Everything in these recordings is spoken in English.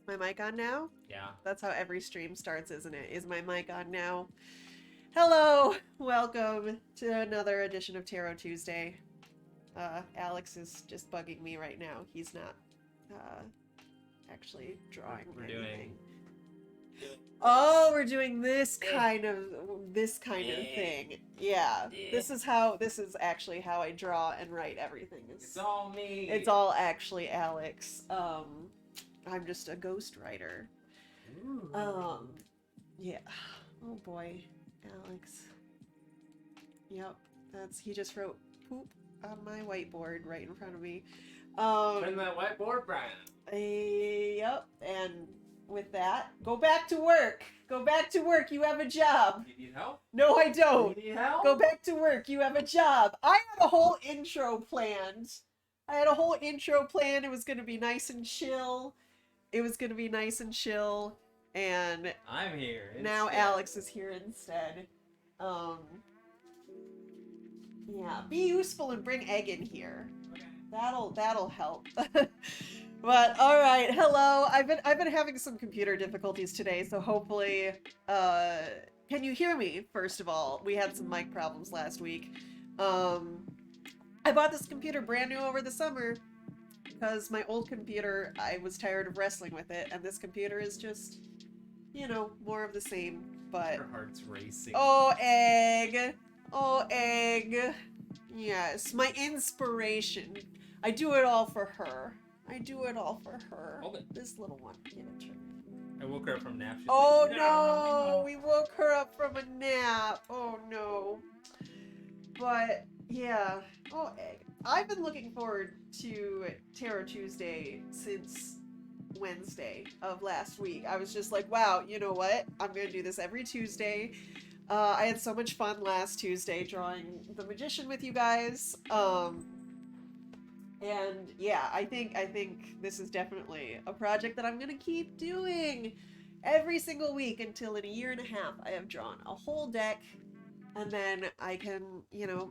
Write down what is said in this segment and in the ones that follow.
My mic on now? Yeah. That's how every stream starts, isn't it? Is my mic on now? Hello! Welcome to another edition of Tarot Tuesday. Alex is just bugging me right now. He's not actually drawing We're anything. doing. Oh, we're doing this kind of thing. Yeah. This is actually how I draw and write everything. It's all me. It's all actually Alex. I'm just a ghost writer. Ooh. Yeah. Oh boy, Alex. Yep. He just wrote poop on my whiteboard right in front of me. Turn that whiteboard brown. Yep. And with that, go back to work. Go back to work. You have a job. You need help? No, I don't. You need help? Go back to work. You have a job. I had a whole intro planned. It was going to be nice and chill. And I'm here. now Alex is here instead. Yeah, be useful and bring egg in here. Okay. That'll help. But all right, hello. I've been having some computer difficulties today, so hopefully, can you hear me? First of all, we had some mic problems last week. I bought this computer brand new over the summer because my old computer, I was tired of wrestling with it, and this computer is just, more of the same. But Your heart's racing. oh, egg. Oh, egg. Yes, my inspiration. I do it all for her. Hold it. This little one. Give it to her. I woke her up from nap. She's Oh like, no! We woke her up from a nap. Oh no. But yeah. Oh, egg. I've been looking forward to Tarot Tuesday since Wednesday of last week. I was just like, wow, you know what? I'm gonna do this every Tuesday. I had so much fun last Tuesday drawing the Magician with you guys. And yeah, I think this is definitely a project that I'm gonna keep doing every single week until in a year and a half I have drawn a whole deck, and then I can,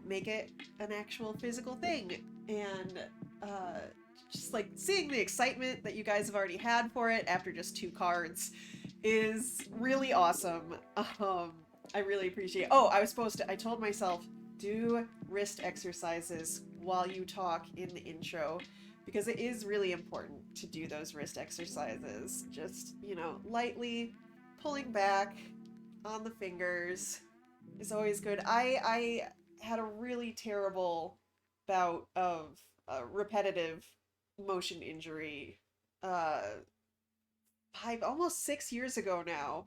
make it an actual physical thing. And just like seeing the excitement that you guys have already had for it after just 2 cards is really awesome. I really appreciate it. Oh, I told myself, do wrist exercises while you talk in the intro, because it is really important to do those wrist exercises. Just, lightly pulling back on the fingers is always good. I had a really terrible bout of repetitive motion injury almost 6 years ago now.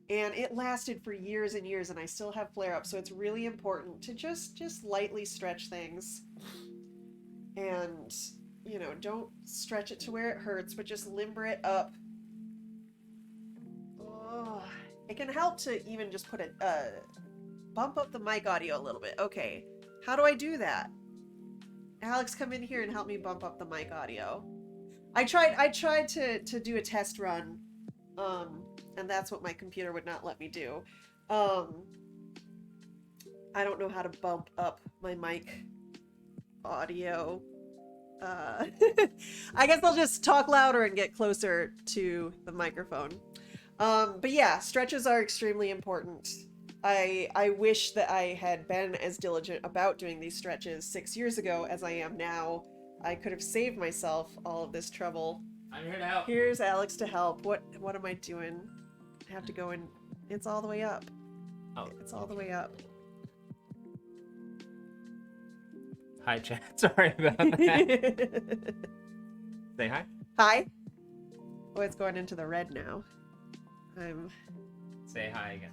And it lasted for years and years, and I still have flare-ups, so it's really important to just lightly stretch things. And, don't stretch it to where it hurts, but just limber it up. Oh, it can help to even just bump up the mic audio a little bit. Okay, how do I do that? Alex, come in here and help me bump up the mic audio. I tried to do a test run, and that's what my computer would not let me do. I don't know how to bump up my mic audio. I guess I'll just talk louder and get closer to the microphone. But yeah, stretches are extremely important. I wish that I had been as diligent about doing these stretches 6 years ago as I am now. I could have saved myself all of this trouble. I'm here to help. Here's Alex to help. What am I doing? I have to go in. It's all the way up. Oh, it's all the way up. Hi, chat. Sorry about that. Say hi. Hi. Oh, it's going into the red now. Say hi again.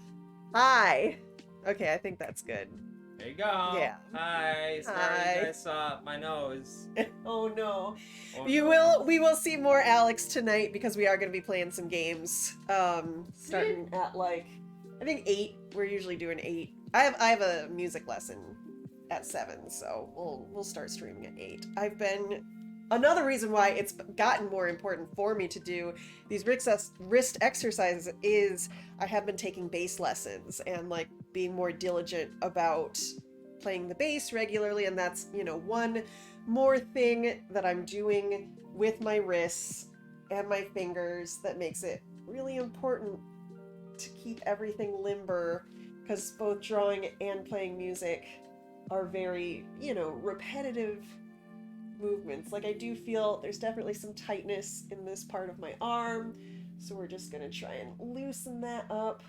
Hi. Okay, I think that's good. There you go. Yeah. Hi. Sorry, Hi. you guys saw my nose. Oh no. Oh, We will see more Alex tonight because we are going to be playing some games. Starting at I think 8. We're usually doing 8. I have a music lesson at 7, so we'll start streaming at 8. Another reason why it's gotten more important for me to do these wrist exercises is I have been taking bass lessons and being more diligent about playing the bass regularly, and that's, one more thing that I'm doing with my wrists and my fingers that makes it really important to keep everything limber, because both drawing and playing music are very, repetitive movements. Like, I do feel there's definitely some tightness in this part of my arm, so we're just gonna try and loosen that up.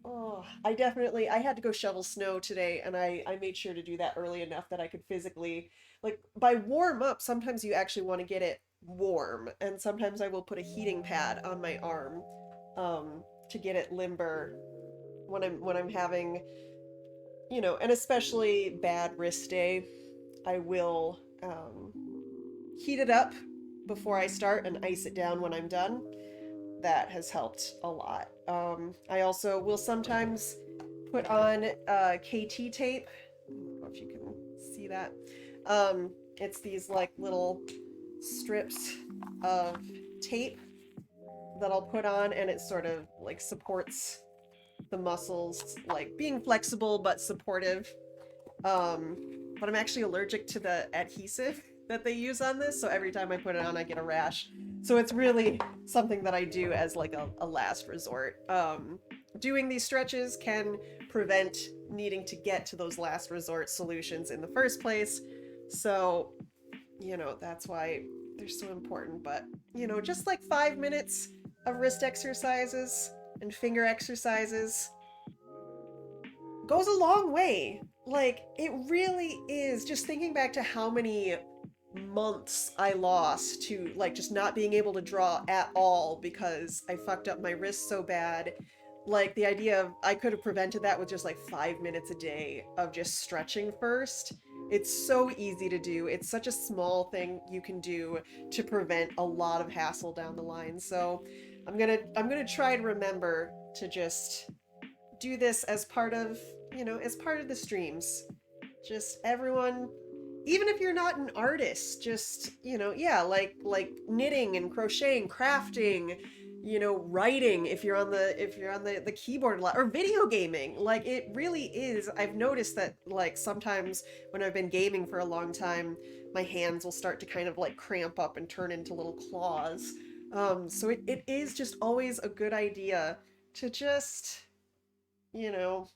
Oh, I had to go shovel snow today, and I made sure to do that early enough that I could physically, like, by warm up, sometimes you actually want to get it warm, and sometimes I will put a heating pad on my arm, to get it limber when I'm having, an especially bad wrist day. I will, heat it up before I start and ice it down when I'm done. That has helped a lot. I also will sometimes put on KT tape. I don't know if you can see that. It's these like little strips of tape that I'll put on, and it sort of like supports the muscles, like being flexible but supportive. But I'm actually allergic to the adhesive that they use on this, so every time I put it on, I get a rash. So it's really something that I do as like a last resort. Doing these stretches can prevent needing to get to those last resort solutions in the first place. So, that's why they're so important. But, just like 5 minutes of wrist exercises and finger exercises goes a long way. Like, it really is. Just thinking back to how many months I lost to like just not being able to draw at all because I fucked up my wrist so bad. Like, the idea of I could have prevented that with just like 5 minutes a day of just stretching first. It's so easy to do. It's such a small thing you can do to prevent a lot of hassle down the line. So I'm gonna try to remember to just do this as part of, as part of the streams. Just everyone, even if you're not an artist, just, yeah, like knitting and crocheting, crafting, writing if you're on the keyboard a lot, or video gaming. Like, it really is. I've noticed that like sometimes when I've been gaming for a long time, my hands will start to kind of like cramp up and turn into little claws. So it is just always a good idea to just, you know,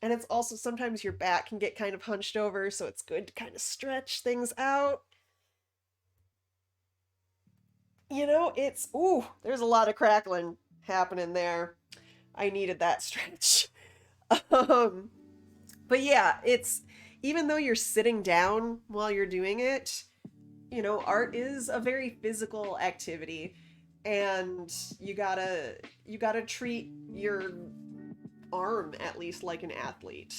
and it's also sometimes your back can get kind of hunched over, so it's good to kind of stretch things out. Ooh, there's a lot of crackling happening there. I needed that stretch. Um, but yeah, it's, even though you're sitting down while you're doing it, art is a very physical activity, and you gotta treat your arm at least like an athlete.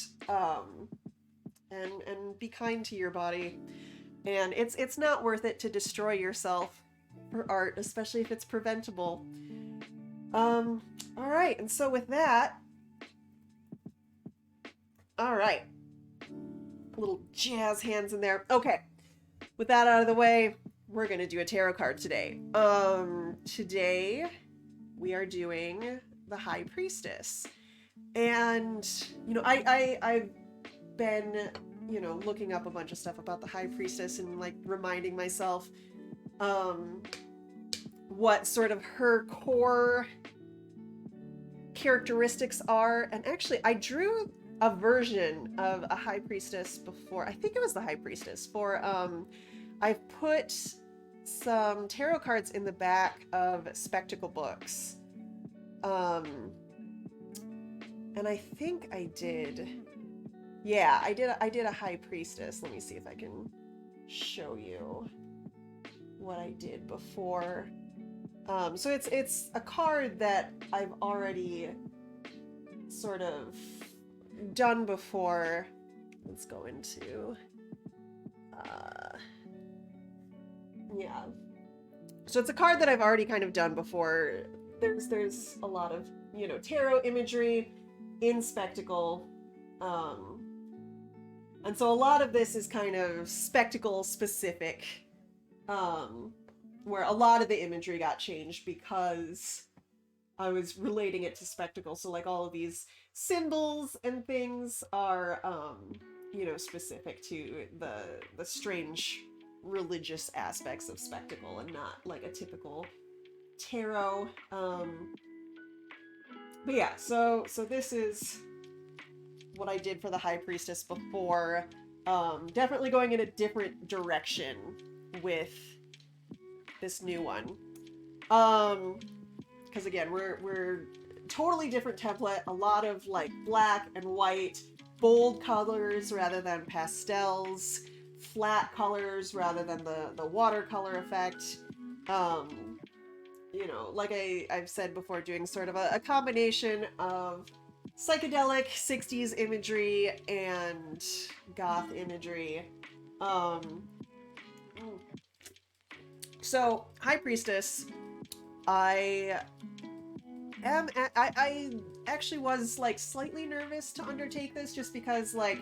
And be kind to your body. And it's not worth it to destroy yourself for art, especially if it's preventable. All right, and so with that, all right, little jazz hands in there. Okay, with that out of the way, we're gonna do a tarot card today. Today we are doing the High Priestess, and I've been looking up a bunch of stuff about the High Priestess and like reminding myself what sort of her core characteristics are. And actually, I drew a version of a High Priestess before. I think it was the High Priestess for I've put some tarot cards in the back of spectacle books. And I think I did. Yeah, I did a High Priestess. Let me see if I can show you what I did before. So it's a card that I've already sort of done before. Let's go into yeah. So it's a card that I've already kind of done before. There's a lot of, tarot imagery in Spectacle. And so a lot of this is kind of Spectacle specific, where a lot of the imagery got changed because I was relating it to Spectacle. So like all of these symbols and things are, specific to the strange religious aspects of spectacle and not like a typical tarot. But yeah, so this is what I did for the High Priestess before. Definitely going in a different direction with this new one. Because again, we're totally different template. A lot of like black and white, bold colors rather than pastels, flat colors rather than the watercolor effect. You know, like I've said before, doing sort of a combination of psychedelic 60s imagery and goth imagery. So, High Priestess, I actually was like slightly nervous to undertake this just because like,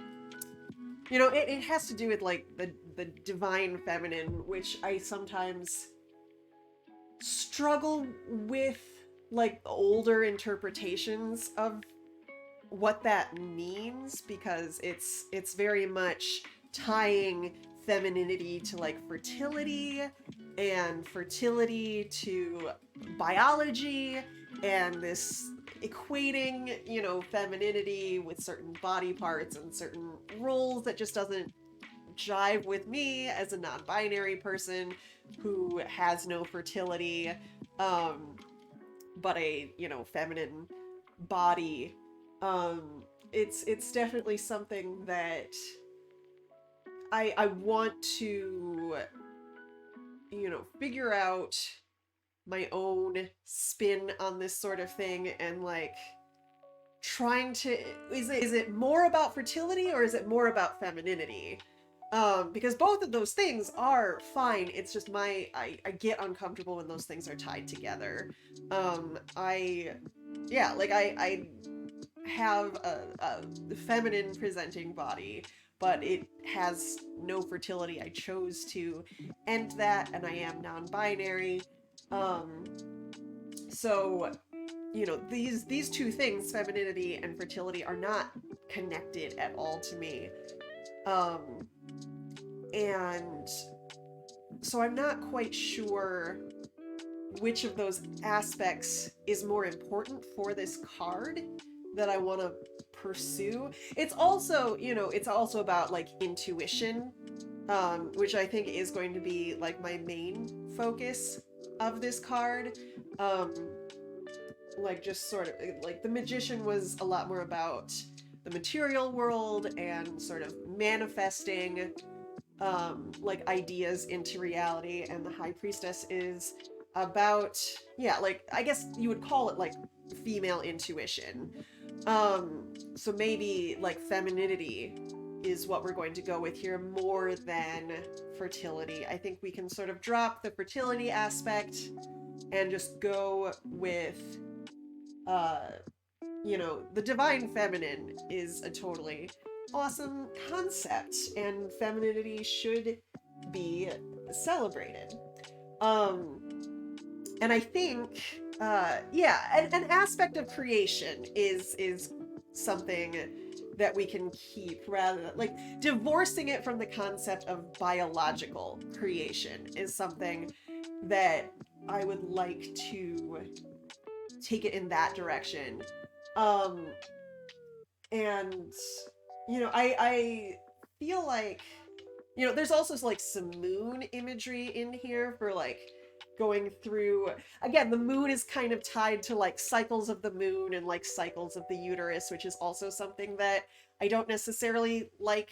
you know, it has to do with like the divine feminine, which I sometimes struggle with like older interpretations of what that means, because it's very much tying femininity to like fertility and fertility to biology, and this equating, you know, femininity with certain body parts and certain roles that just doesn't jive with me as a non-binary person who has no fertility, but a, you know, feminine body. It's definitely something that I want to, you know, figure out my own spin on this sort of thing, and like trying to, is it more about fertility or is it more about femininity? Because both of those things are fine. It's just I get uncomfortable when those things are tied together. I have a feminine presenting body, but it has no fertility. I chose to end that, and I am non-binary. So, you know, these two things, femininity and fertility, are not connected at all to me. And so I'm not quite sure which of those aspects is more important for this card that I want to pursue. It's also, you know, it's also about like intuition, which I think is going to be like my main focus of this card. Like just sort of like the Magician was a lot more about the material world and sort of manifesting like ideas into reality, and the High Priestess is about, yeah, like I guess you would call it like female intuition. So maybe like femininity is what we're going to go with here more than fertility. I think we can sort of drop the fertility aspect and just go with you know, the divine feminine is a totally awesome concept, and femininity should be celebrated. And I think, yeah, an aspect of creation is something that we can keep, rather than like divorcing it from the concept of biological creation is something that I would like to take it in that direction. And you know, I feel like, you know, there's also like some moon imagery in here for like going through, again, the moon is kind of tied to like cycles of the moon and like cycles of the uterus, which is also something that I don't necessarily like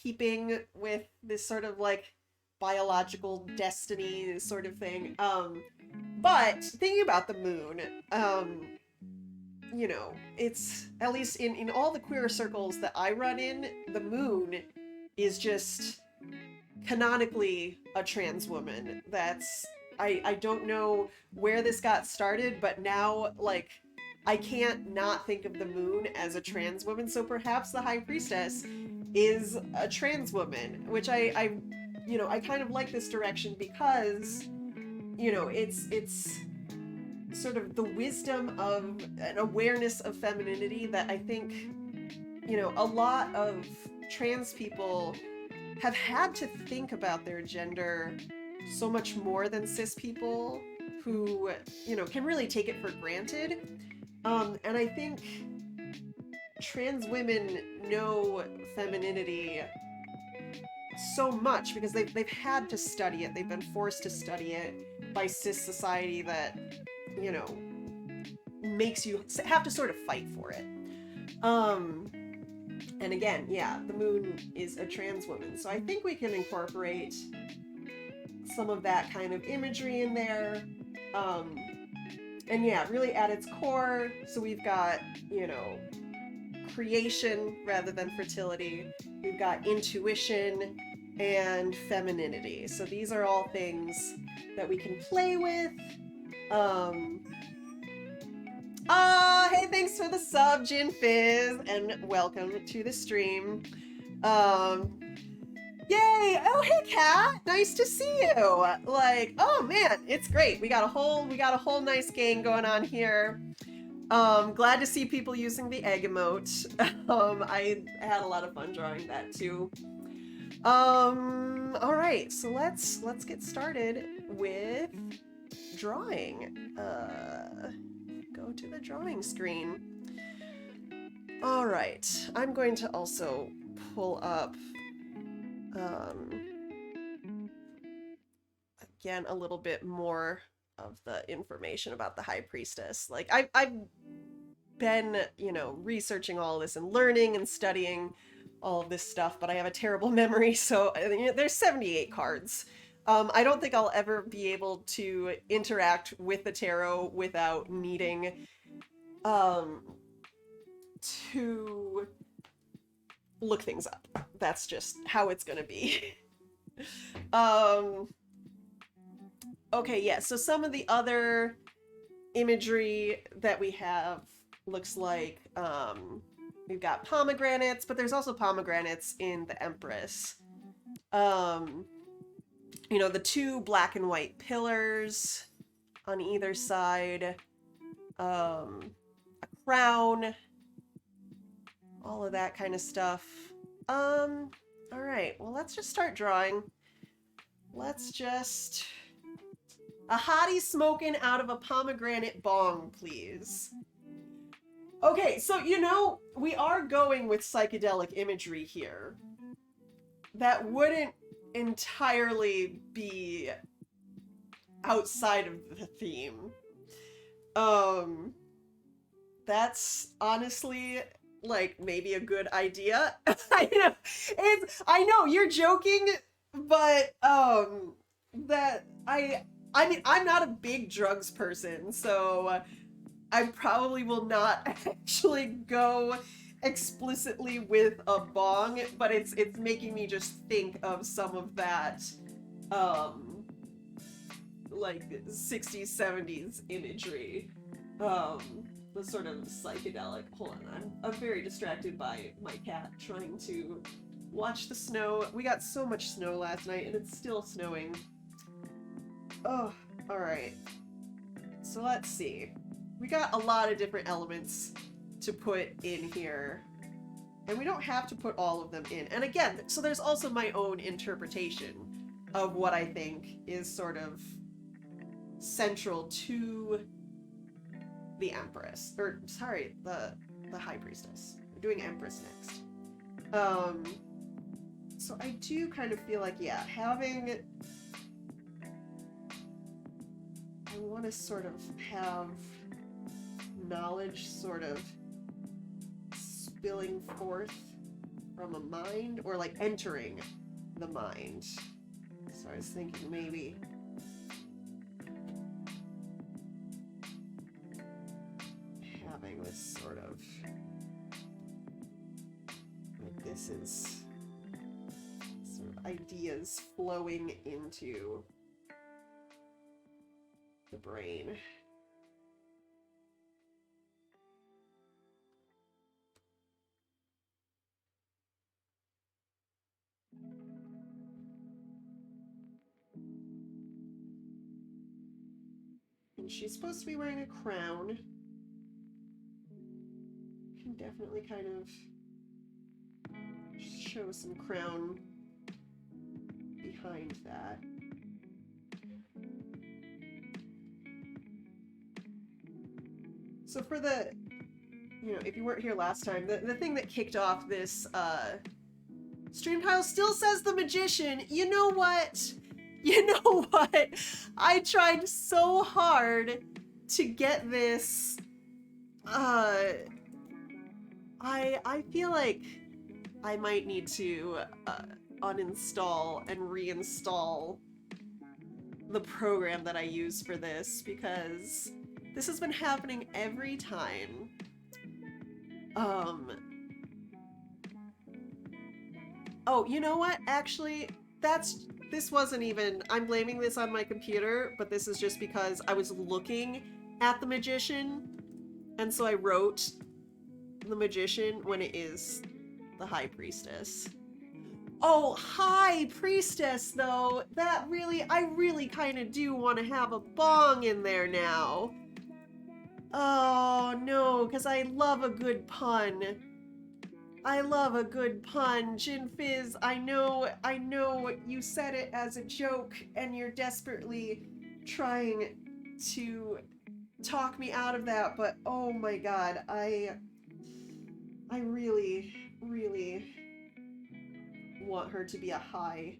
keeping with this sort of like biological destiny sort of thing. But thinking about the moon, you know, it's, at least in all the queer circles that I run in, the moon is just canonically a trans woman. That's, I don't know where this got started, but now, like, I can't not think of the moon as a trans woman, so perhaps the High Priestess is a trans woman, which I you know, I kind of like this direction because, you know, it's sort of the wisdom of an awareness of femininity that I think, you know, a lot of trans people have had to think about their gender so much more than cis people who, you know, can really take it for granted. And I think trans women know femininity so much because they've had to study it. They've been forced to study it by cis society that, you know, makes you have to sort of fight for it. And again, yeah, the moon is a trans woman, so I think we can incorporate some of that kind of imagery in there. And yeah, really at its core, so we've got, you know, creation rather than fertility. We've got intuition and femininity. So these are all things that we can play with. Hey, thanks for the sub, Gin Fizz, and welcome to the stream. Yay! Oh, hey, Kat! Nice to see you. Like, oh man, it's great. We got a whole nice gang going on here. Glad to see people using the egg emote. I had a lot of fun drawing that too. All right, so let's get started with drawing. Go to the drawing screen. All right, I'm going to also pull up again a little bit more of the information about the High Priestess. Like I've been, you know, researching all this and learning and studying all of this stuff, but I have a terrible memory, so you know, there's 78 cards. I don't think I'll ever be able to interact with the tarot without needing to look things up. That's just how it's gonna be. Okay, yeah, so some of the other imagery that we have looks like we've got pomegranates, but there's also pomegranates in the Empress. You know, the two black and white pillars on either side, a crown, all of that kind of stuff. All right, well, let's just start drawing. Let's just... A hottie smoking out of a pomegranate bong, please. Okay, so, you know, we are going with psychedelic imagery here. That wouldn't entirely be outside of the theme. That's honestly, like, maybe a good idea. I know, you're joking, but, I mean, I'm not a big drugs person, so I probably will not actually go explicitly with a bong, but it's making me just think of some of that, like 60s, 70s imagery, the sort of psychedelic. Hold on, I'm very distracted by my cat trying to watch the snow. We got so much snow last night, and it's still snowing. Oh, alright. So let's see. We got a lot of different elements to put in here. And we don't have to put all of them in. And again, so there's also my own interpretation of what I think is sort of central to the Empress. Or, sorry, the High Priestess. We're doing Empress next. So I do kind of feel like, yeah, having... I want to sort of have knowledge sort of spilling forth from a mind, or like entering the mind. So I was thinking maybe having this sort of, like, this is sort of ideas flowing into the brain. And she's supposed to be wearing a crown. Can definitely kind of show some crown behind that. So for the, you know, if you weren't here last time, the thing that kicked off this stream tile still says the magician. You know what? You know what? I tried so hard to get this. I feel like I might need to uninstall and reinstall the program that I use for this, because this has been happening every time. Oh, you know what? Actually, this wasn't even, I'm blaming this on my computer, but this is just because I was looking at the magician, and so I wrote the magician when it is the High Priestess. Oh, High Priestess, though. That really, I really kind of do want to have a bong in there now. Oh, no, because I love a good pun. I love a good pun. Gin Fizz, I know you said it as a joke, and you're desperately trying to talk me out of that, but oh my god, I really, really want her to be a High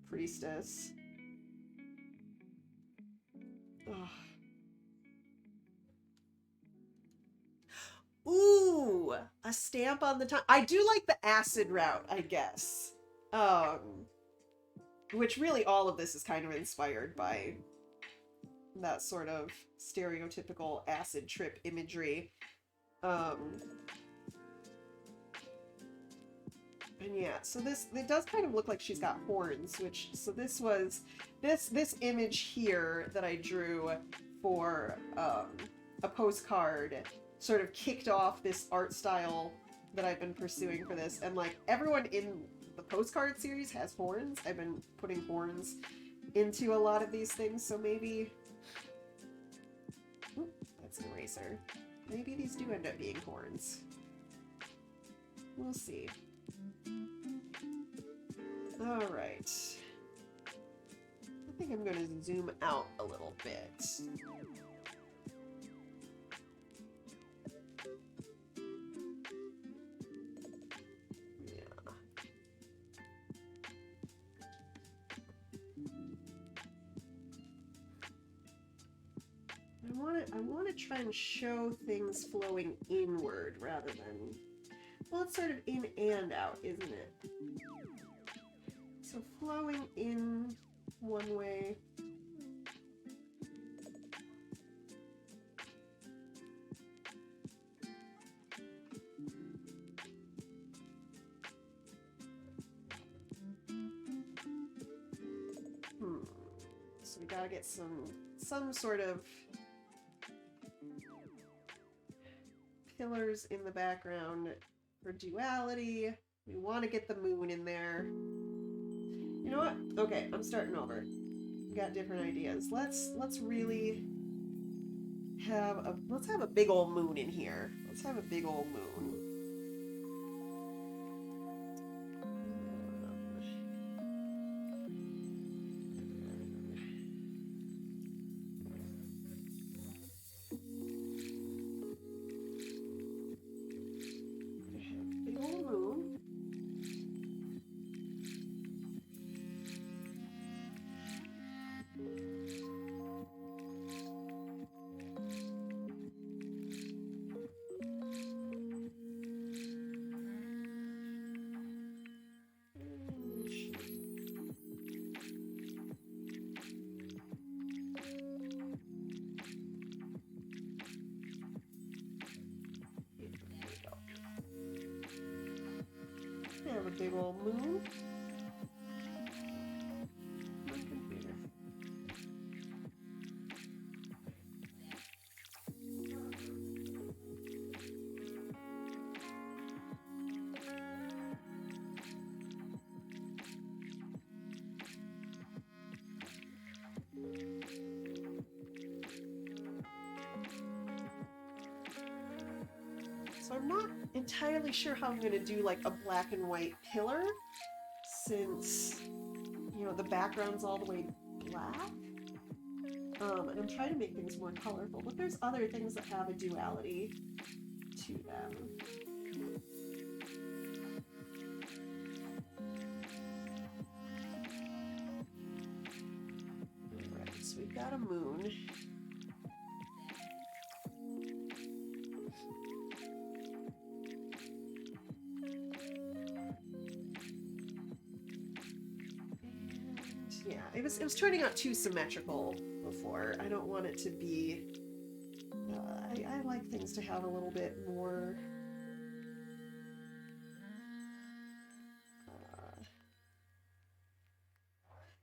Priestess. Ugh. Ooh, a stamp on the tongue. I do like the acid route, I guess. Which really all of this is kind of inspired by that sort of stereotypical acid trip imagery. And yeah, so it does kind of look like she's got horns, which, so this was, this image here that I drew for a postcard sort of kicked off this art style that I've been pursuing for this, and like everyone in the postcard series has horns. I've been putting horns into a lot of these things, so maybe, ooh, that's an eraser. Maybe these do end up being horns. We'll see. Alright. I think I'm going to zoom out a little bit. Yeah. I want to try and show things flowing inward rather than, well, it's sort of in and out, isn't it? So flowing in one way. So we gotta get some sort of pillars in the background for duality. We want to get the moon in there. You know what? Okay, I'm starting over. We got different ideas. Let's really have a big old moon in here. Let's have a big old moon. Big old moon. Have a big old moon. My computer. So I'm not entirely sure how I'm going to do like a black and white pillar, since you know, the background's all the way black. And I'm trying to make things more colorful, but there's other things that have a duality to them. Alright, so we've got a moon. Yeah, it was turning out too symmetrical before. I don't want it to be. I like things to have a little bit more.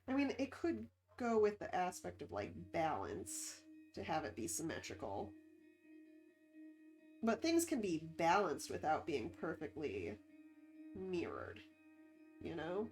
I mean, it could go with the aspect of like balance to have it be symmetrical, but things can be balanced without being perfectly mirrored, you know?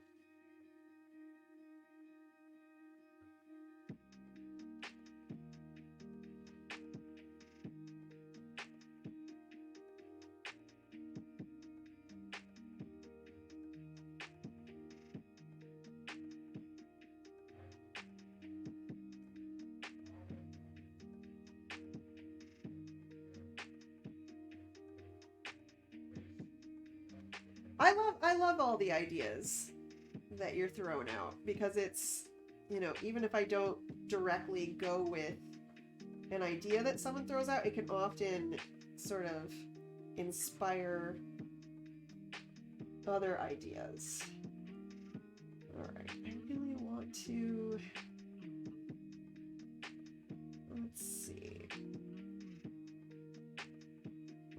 I love all the ideas that you're throwing out, because it's, you know, even if I don't directly go with an idea that someone throws out, it can often sort of inspire other ideas. Alright, I really want to... Let's see.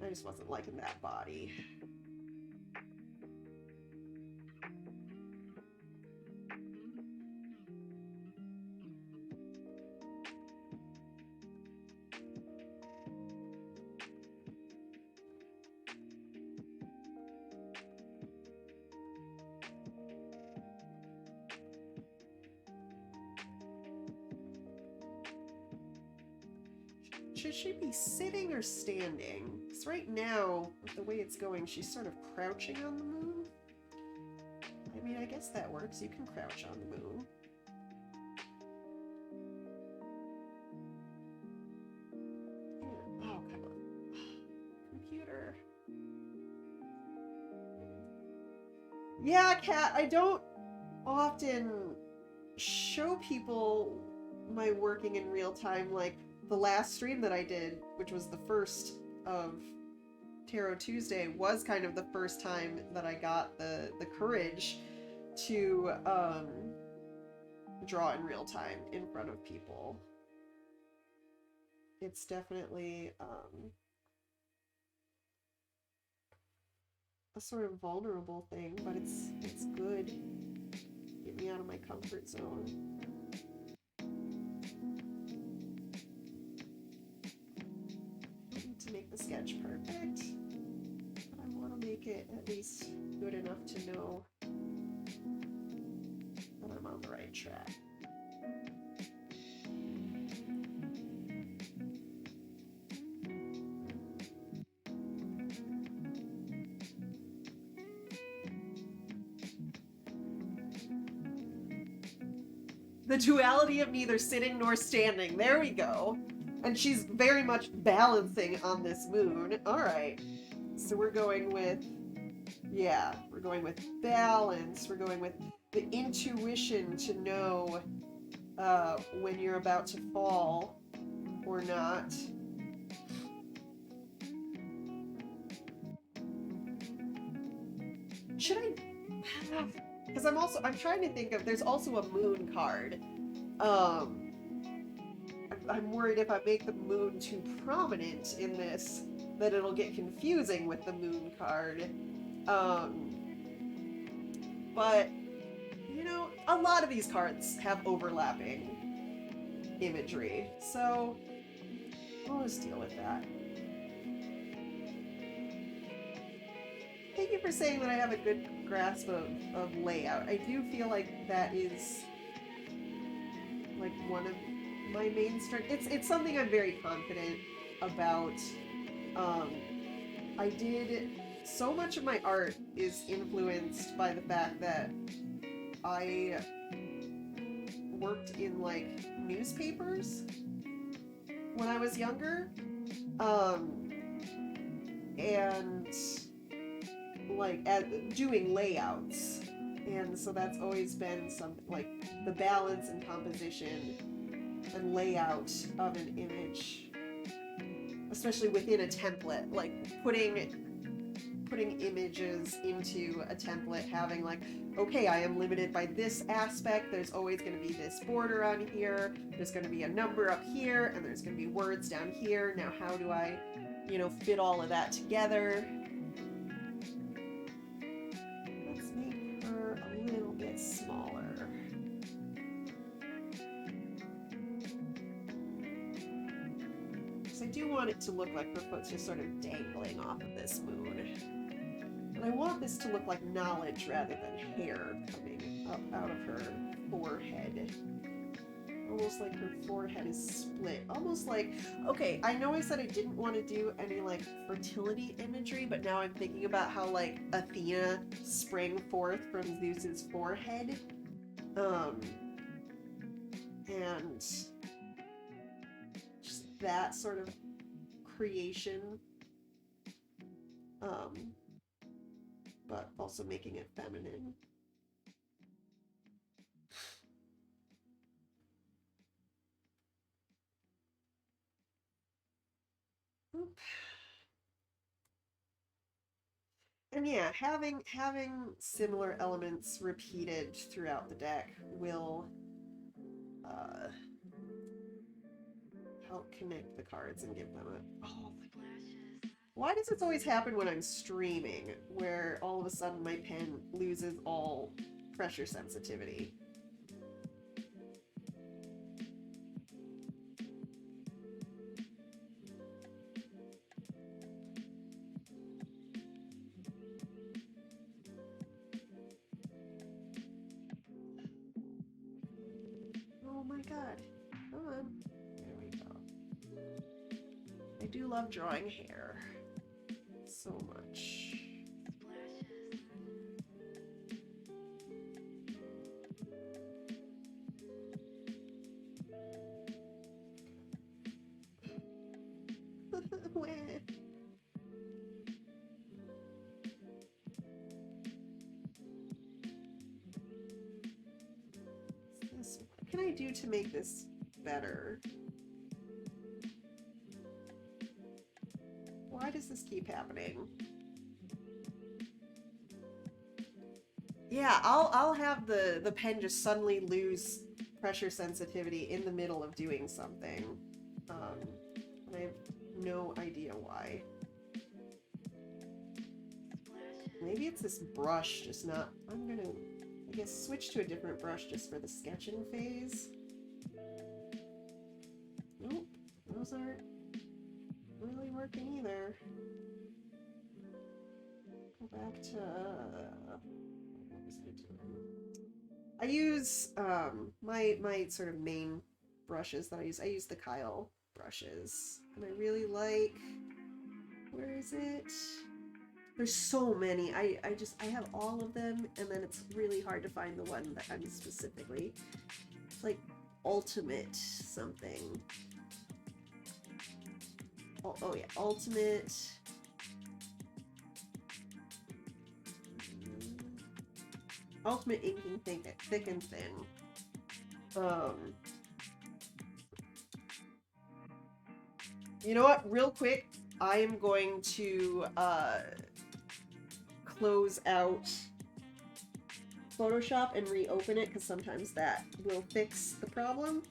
I just wasn't liking that body. Should she be sitting or standing? Because right now, with the way it's going, she's sort of crouching on the moon. I mean, I guess that works. You can crouch on the moon. Yeah. Oh, come on. Computer. Yeah, Kat, I don't often show people my working in real time, like the last stream that I did, which was the first of Tarot Tuesday, was kind of the first time that I got the courage to draw in real time in front of people. It's definitely a sort of vulnerable thing, but it's good. Get me out of my comfort zone. To make the sketch perfect, but I want to make it at least good enough to know that I'm on the right track. The duality of neither sitting nor standing. There we go. And she's very much balancing on this moon. Alright. So we're going with... Yeah, we're going with balance. We're going with the intuition to know when you're about to fall or not. Should I... Because I'm trying to think of... There's also a moon card. I'm worried if I make the moon too prominent in this, that it'll get confusing with the moon card. But, you know, a lot of these cards have overlapping imagery, so I'll just deal with that. Thank you for saying that I have a good grasp of layout. I do feel like that is like one of my main strength. It's something I'm very confident about. I did so much of my art is influenced by the fact that I worked in like newspapers when I was younger. And like doing layouts. And so that's always been some like the balance and composition and layout of an image, especially within a template, like putting images into a template, having like, okay, I am limited by this aspect, there's always going to be this border on here, there's going to be a number up here, and there's going to be words down here. Now how do I, fit all of that together? Let's make her a little bit smaller. Because I do want it to look like her foot's just sort of dangling off of this moon. And I want this to look like knowledge rather than hair coming up out of her forehead. Almost like her forehead is split. Almost like, okay, I know I said I didn't want to do any like fertility imagery, but now I'm thinking about how like Athena sprang forth from Zeus's forehead. And just that sort of creation. But also making it feminine. Oop. And yeah, having similar elements repeated throughout the deck will help connect the cards and give them a... Oh, why does this always happen when I'm streaming, where all of a sudden my pen loses all pressure sensitivity? Oh my god. Come on. There we go. I do love drawing hair so much. Where? What can I do to make this better? Why does this keep happening? Yeah, I'll have the pen just suddenly lose pressure sensitivity in the middle of doing something. And I have no idea why. Maybe it's this brush just not... I'm gonna, I guess, switch to a different brush just for the sketching phase. Nope, those aren't really working either. Go back to... what was I doing? I use my sort of main brushes that I use. I use the Kyle brushes. And I really like... Where is it? There's so many. I have all of them, and then it's really hard to find the one that I'm specifically... It's like Ultimate something. Oh yeah, Ultimate. Ultimate Inking Thick and Thin. You know what? Real quick, I am going to close out Photoshop and reopen it, because sometimes that will fix the problem.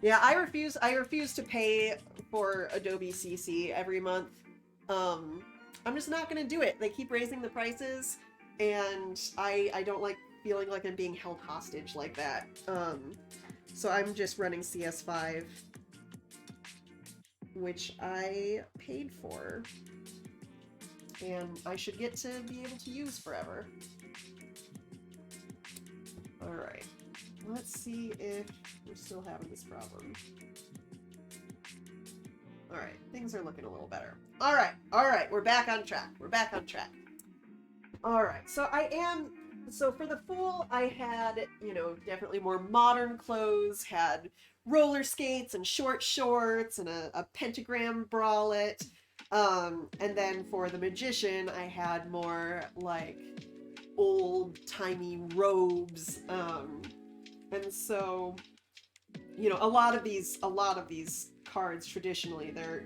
Yeah, I refuse to pay for Adobe CC every month. I'm just not gonna do it. They keep raising the prices, and I don't like feeling like I'm being held hostage like that. So I'm just running CS5, which I paid for, and I should get to be able to use forever. Alright, let's see if we're still having this problem. All right, things are looking a little better. All right, we're back on track. All right, so for the Fool, I had, definitely more modern clothes, had roller skates and short shorts and a pentagram bralette. And then for the Magician, I had more like old-timey robes. And so, a lot of these cards traditionally, they're,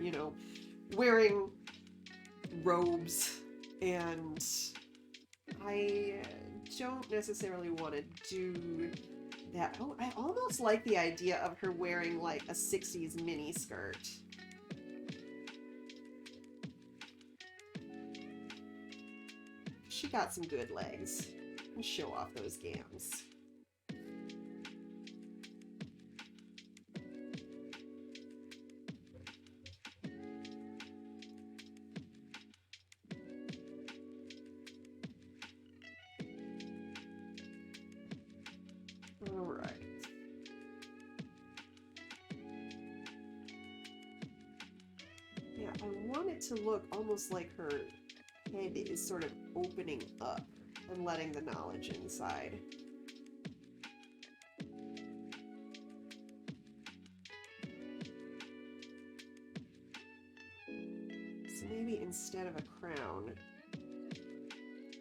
wearing robes, and I don't necessarily want to do that. Oh, I almost like the idea of her wearing like a 60s mini skirt. She got some good legs. We'll show off those gams. Alright. Yeah, I want it to look almost like her head is sort of opening up and letting the knowledge inside. So maybe instead of a crown,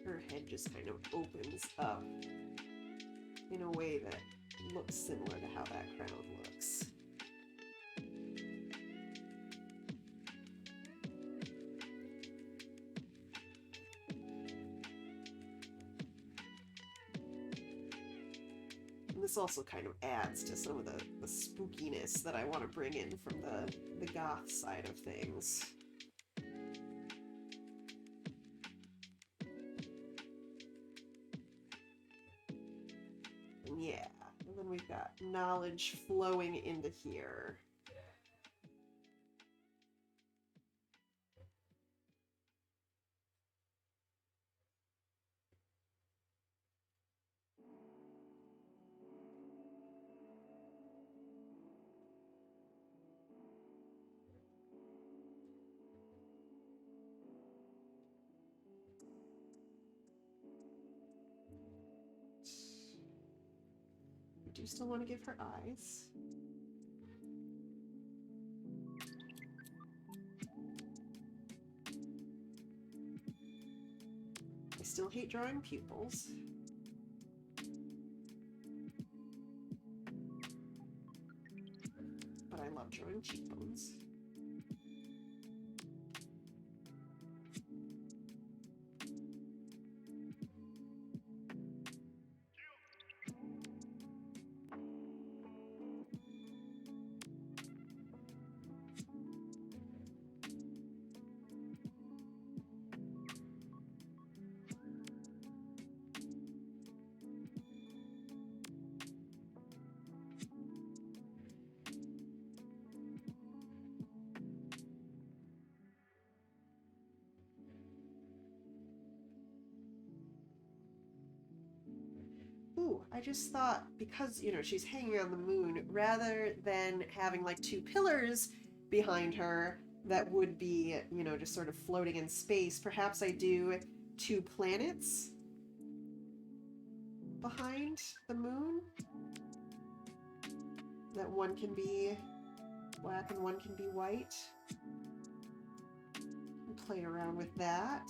her head just kind of opens up in a way that looks similar to how that crown looks. And this also kind of adds to some of the spookiness that I want to bring in from the goth side of things. Yeah, and then we've got knowledge flowing into here. I do still want to give her eyes. I still hate drawing pupils. But I love drawing cheekbones. Ooh, I just thought, because, she's hanging on the moon, rather than having like two pillars behind her that would be, just sort of floating in space, perhaps I do two planets behind the moon. That one can be black and one can be white. And play around with that.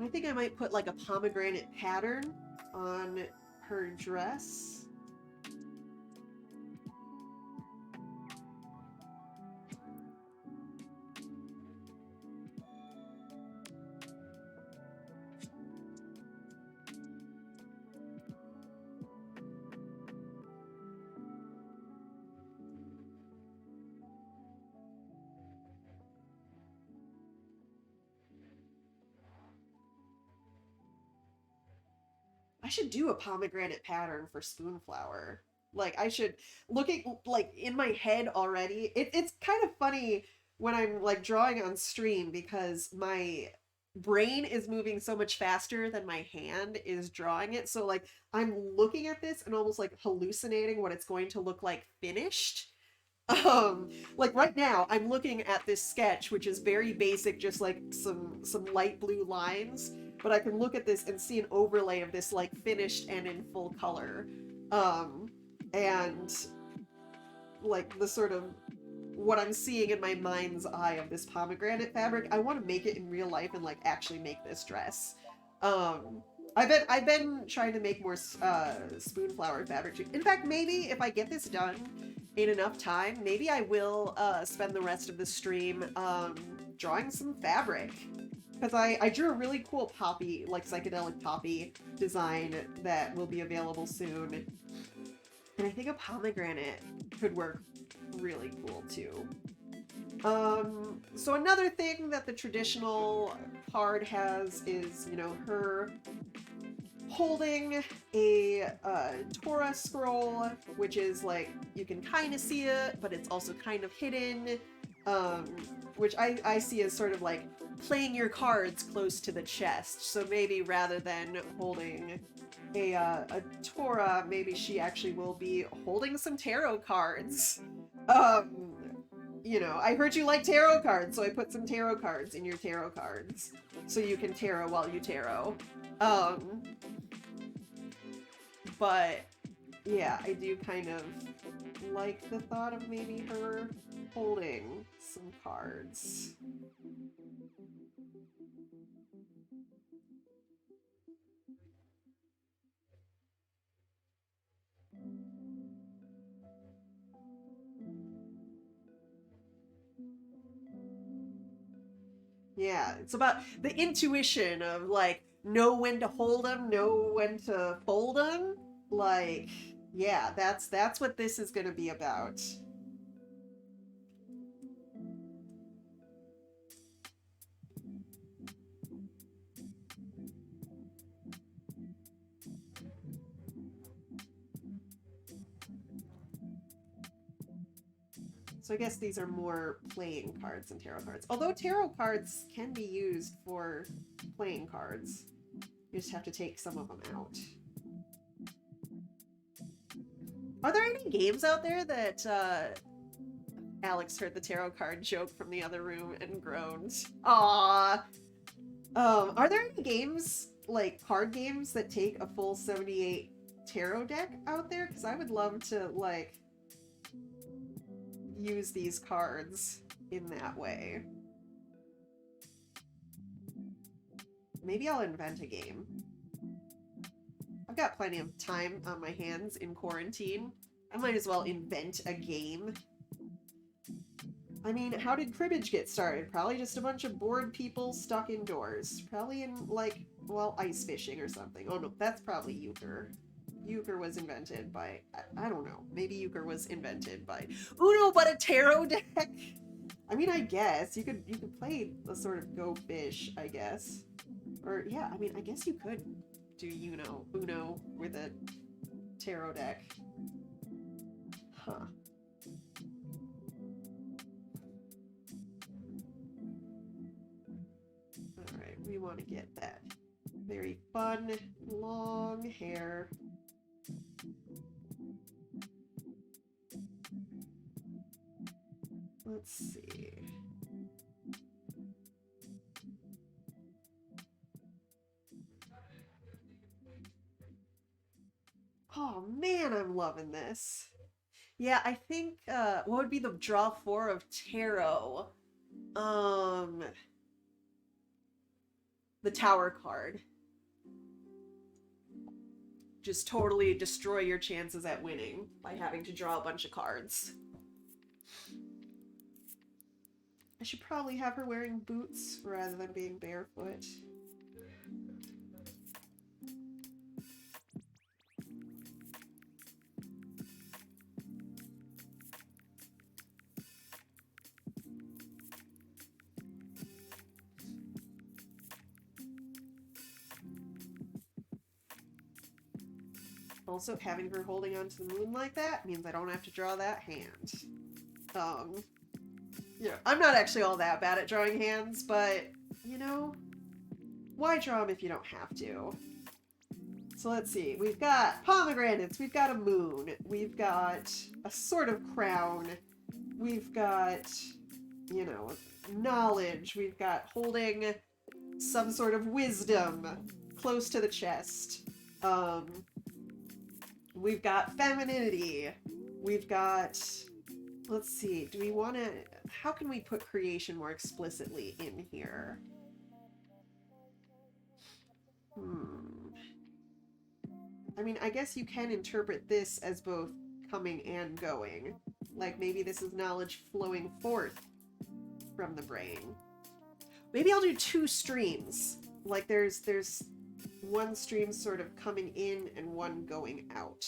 I think I might put like a pomegranate pattern on her dress. I should do a pomegranate pattern for Spoonflower. Like, I should, looking, like, in my head already, it's kind of funny when I'm like drawing on stream because my brain is moving so much faster than my hand is drawing it. So like I'm looking at this and almost like hallucinating what it's going to look like finished. Like right now I'm looking at this sketch, which is very basic, just like some light blue lines, but I can look at this and see an overlay of this like finished and in full color. And like the sort of what I'm seeing in my mind's eye of this pomegranate fabric, I want to make it in real life and like actually make this dress. I've been trying to make more spoonflower fabric too. In fact, maybe if I get this done in enough time, maybe I will spend the rest of the stream drawing some fabric. Because I drew a really cool poppy, like psychedelic poppy design that will be available soon. And I think a pomegranate could work really cool too. So another thing that the traditional card has is, you know, her holding a Torah scroll, which is like, you can kind of see it, but it's also kind of hidden, which I see as sort of like playing your cards close to the chest. So maybe rather than holding a Torah, maybe she actually will be holding some tarot cards. You know, I heard you like tarot cards, so I put some tarot cards in your tarot cards so you can tarot while you tarot. But yeah, I do kind of like the thought of maybe her holding some cards. Yeah, it's about the intuition of like know when to hold them, know when to fold them. Like, yeah, that's what this is going to be about. So I guess these are more playing cards than tarot cards. Although tarot cards can be used for playing cards. You just have to take some of them out. Are there any games out there that Alex heard the tarot card joke from the other room and groaned? Aww. Are there any games, like card games, that take a full 78 tarot deck out there? Because I would love to, like, use these cards in that way. Maybe I'll invent a game. I've got plenty of time on my hands in quarantine. I might as well invent a game. I mean, how did cribbage get started? Probably just a bunch of bored people stuck indoors. Probably in, like, well, ice fishing or something. Oh no, that's probably euchre. Euchre was invented by, I don't know. Maybe euchre was invented by Uno, but a tarot deck? I mean, I guess. You could play a sort of Go Fish, I guess. Or, yeah, I mean, I guess you could do Uno with a tarot deck. Huh. Alright, we want to get that very fun, long hair. Let's see. Oh man, I'm loving this. Yeah, I think, what would be the draw 4 of tarot? The Tower card. Just totally destroy your chances at winning by having to draw a bunch of cards. I should probably have her wearing boots rather than being barefoot. Also, having her holding onto the moon like that means I don't have to draw that hand. Yeah, I'm not actually all that bad at drawing hands, but, you know, why draw them if you don't have to? So let's see. We've got pomegranates. We've got a moon. We've got a sort of crown. We've got, you know, knowledge. We've got holding some sort of wisdom close to the chest. We've got femininity. We've got, let's see, do we want to, how can we put creation more explicitly in here? I mean, I guess you can interpret this as both coming and going. Like, maybe this is knowledge flowing forth from the brain. Maybe I'll do 2 streams. Like, there's one stream sort of coming in and one going out.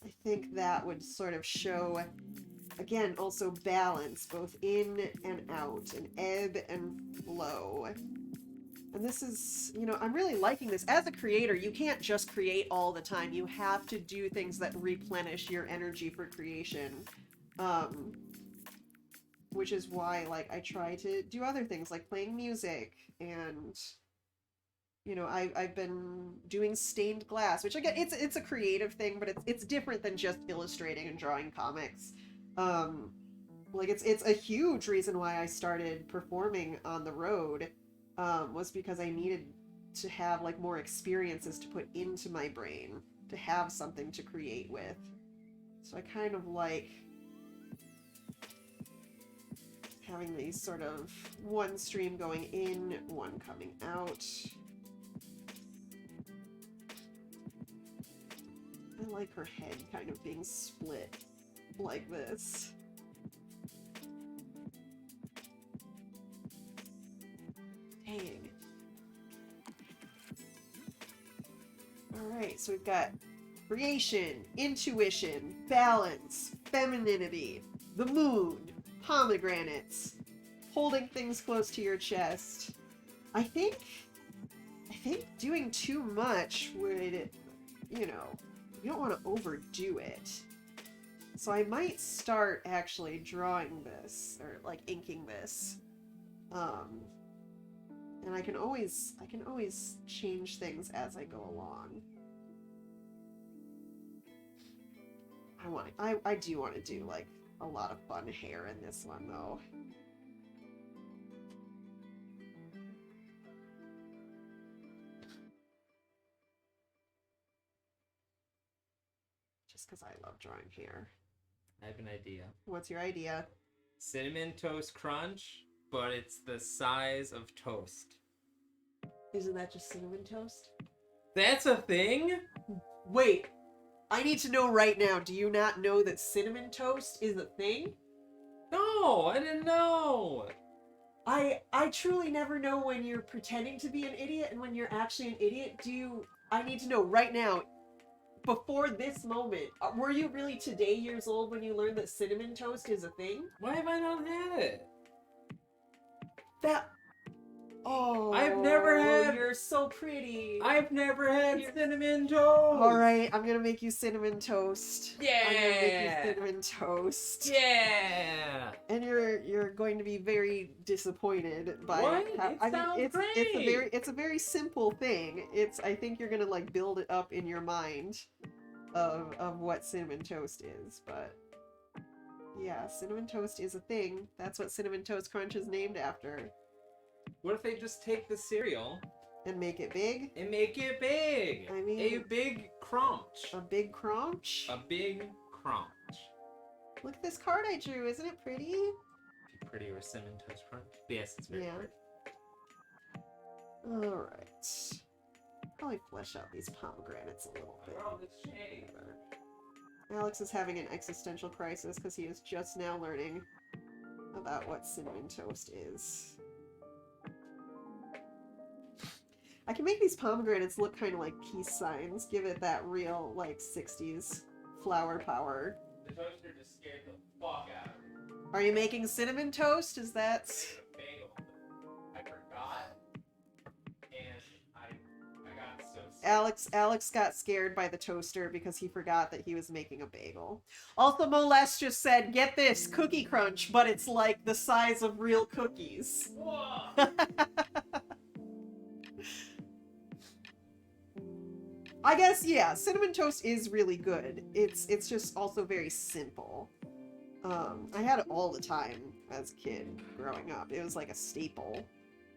I think that would sort of show, again, also balance, both in and out, and ebb and flow. And this is, you know, I'm really liking this. As a creator, you can't just create all the time. You have to do things that replenish your energy for creation. Which is why, like, I try to do other things, like playing music, and, you know, I've been doing stained glass, which, again, it's a creative thing, but it's different than just illustrating and drawing comics. Like, it's a huge reason why I started performing on the road. Was because I needed to have, like, more experiences to put into my brain, to have something to create with. So I kind of like having these sort of one stream going in, one coming out. I like her head kind of being split like this. Dang. Alright, so we've got creation, intuition, balance, femininity, the moon, pomegranates, holding things close to your chest. I think doing too much would, you know, you don't want to overdo it. So I might start actually drawing this, or like inking this. And I can always change things as I go along. I do want to do, like, a lot of fun hair in this one, though. Just because I love drawing hair. I have an idea. What's your idea? Cinnamon Toast Crunch, but it's the size of toast. Isn't that just cinnamon toast? That's a thing? Wait, I need to know right now. Do you not know that cinnamon toast is a thing? No, I didn't know. I truly never know when you're pretending to be an idiot and when you're actually an idiot. I need to know right now, before this moment, were you really today years old when you learned that cinnamon toast is a thing? Why have I not had it? Oh, I've never had. You're so pretty. I've never had cinnamon toast. All right, I'm gonna make you cinnamon toast. Yeah. I'm gonna make you cinnamon toast. Yeah. And you're going to be very disappointed by What? it's a very simple thing. I think you're gonna, like, build it up in your mind of what cinnamon toast is, but yeah, cinnamon toast is a thing. That's what Cinnamon Toast Crunch is named after. What if they just take the cereal and make it big? and make it big? I mean, a big crunch. A big crunch? A big crunch. Look at this card I drew. Isn't it pretty? Pretty or Cinnamon Toast Crunch? Yes, it's very pretty. Alright. Probably flesh out these pomegranates a little bit. Oh, it's shade. Alex is having an existential crisis because he is just now learning about what cinnamon toast is. I can make these pomegranates look kind of like peace signs, give it that real, like, 60s flower power. The toaster just scared the fuck out of me. Are you making cinnamon toast? Is that... I made a bagel. I forgot. And I got so Alex got scared by the toaster because he forgot that he was making a bagel. Also, Molest just said, get this, Cookie Crunch, but it's like the size of real cookies. Whoa! I guess, yeah, cinnamon toast is really good. It's just also very simple. I had it all the time as a kid growing up. It was like a staple.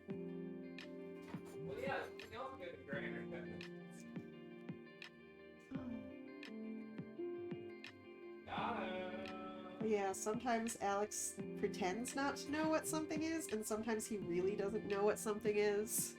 Well, yeah, you also get a grinder. Yeah, sometimes Alex pretends not to know what something is, and sometimes he really doesn't know what something is.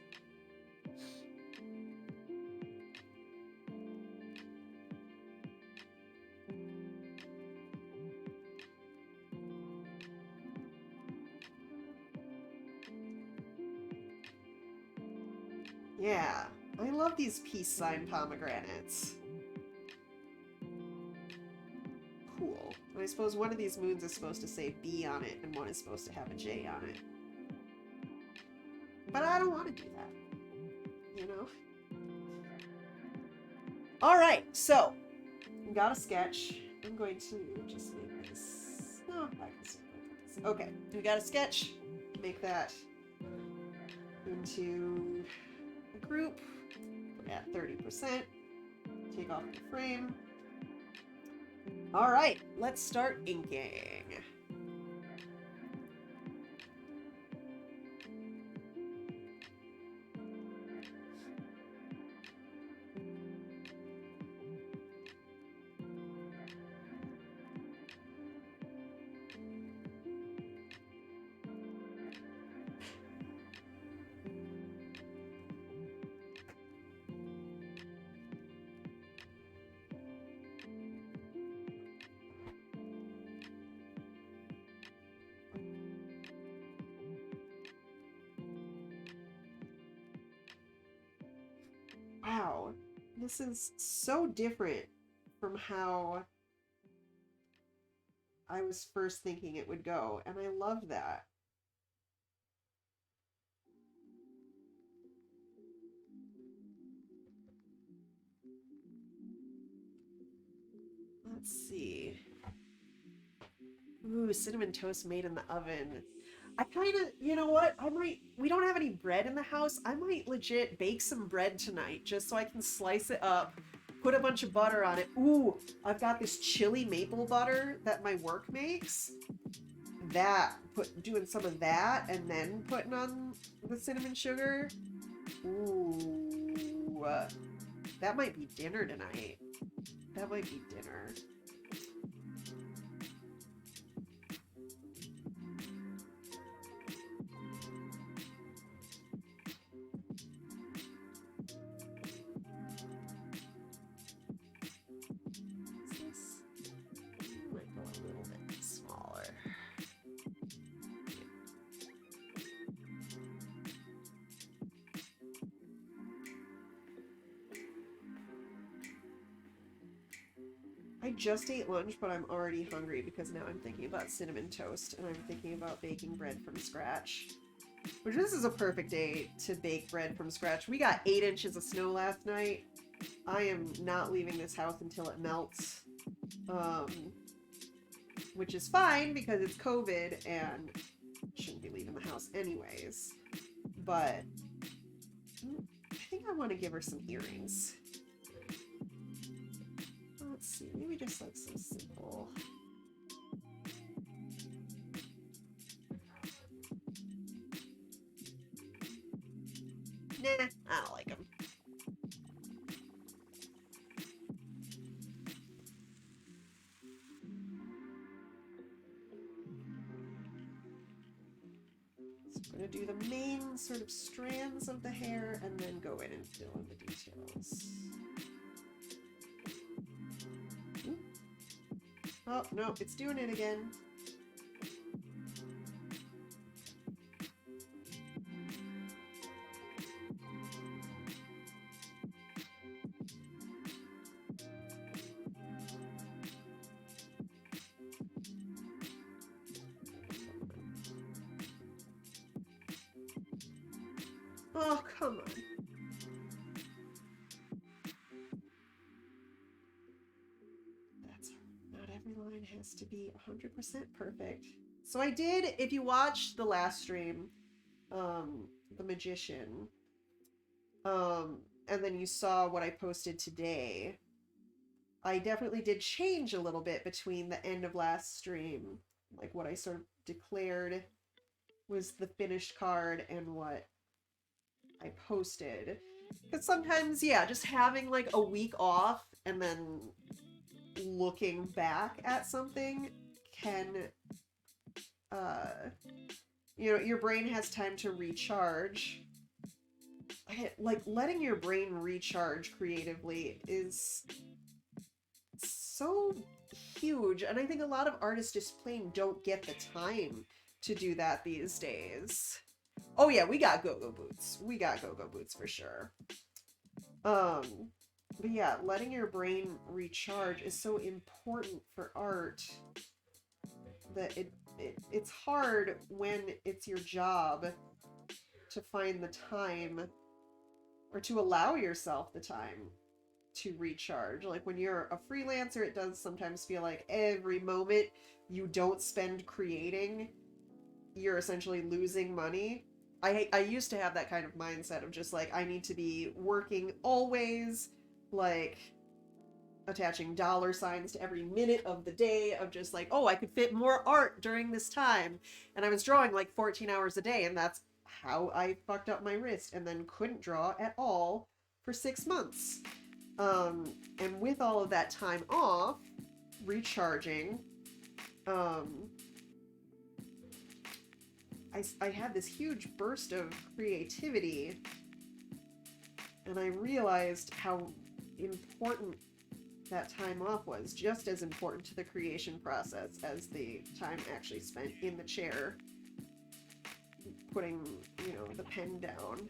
Yeah, I love these peace sign pomegranates. Cool. And I suppose one of these moons is supposed to say B on it, and one is supposed to have a J on it. But I don't want to do that. You know? Alright, so, we got a sketch. I'm going to just make this... Oh, I can see this. Okay, we got a sketch. Make that into a group at 30%. Take off the frame. Alright, let's start inking. Wow, this is so different from how I was first thinking it would go, and I love that. Let's see. Ooh, cinnamon toast made in the oven. I kind of, you know what? We don't have any bread in the house. I might legit bake some bread tonight just so I can slice it up, put a bunch of butter on it. Ooh, I've got this chili maple butter that my work makes. Doing some of that and then putting on the cinnamon sugar. Ooh, that might be dinner tonight. That might be dinner. Might go a little bit smaller. I just ate lunch, but I'm already hungry because now I'm thinking about cinnamon toast and I'm thinking about baking bread from scratch. Which this is a perfect day to bake bread from scratch. We got 8 inches of snow last night. I am not leaving this house until it melts. Which is fine because it's COVID and shouldn't be leaving the house anyways. But I think I want to give her some earrings. Let's see, maybe just like some simple. Nah, I don't like them. So I'm going to do the main sort of strands of the hair and then go in and fill in the details. Oh, no, it's doing it again. Oh, come on. has to be 100% perfect. So I did, if you watched the last stream, The Magician, and then you saw what I posted today, I definitely did change a little bit between the end of last stream, like what I sort of declared was the finished card and what I posted. Because sometimes, yeah, just having like a week off and then looking back at something can, your brain has time to recharge. Like, letting your brain recharge creatively is so huge, and I think a lot of artists just plain don't get the time to do that these days. Oh yeah, we got go-go boots. We got go-go boots for sure. But yeah, letting your brain recharge is so important for art that it's hard when it's your job to find the time or to allow yourself the time to recharge. Like when you're a freelancer, it does sometimes feel like every moment you don't spend creating, you're essentially losing money. I used to have that kind of mindset of just like, I need to be working always, like attaching dollar signs to every minute of the day of just like, oh, I could fit more art during this time. And I was drawing like 14 hours a day, and that's how I fucked up my wrist and then couldn't draw at all for 6 months. And with all of that time off, recharging, I had this huge burst of creativity, and I realized how important that time off was, just as important to the creation process as the time actually spent in the chair putting, the pen down.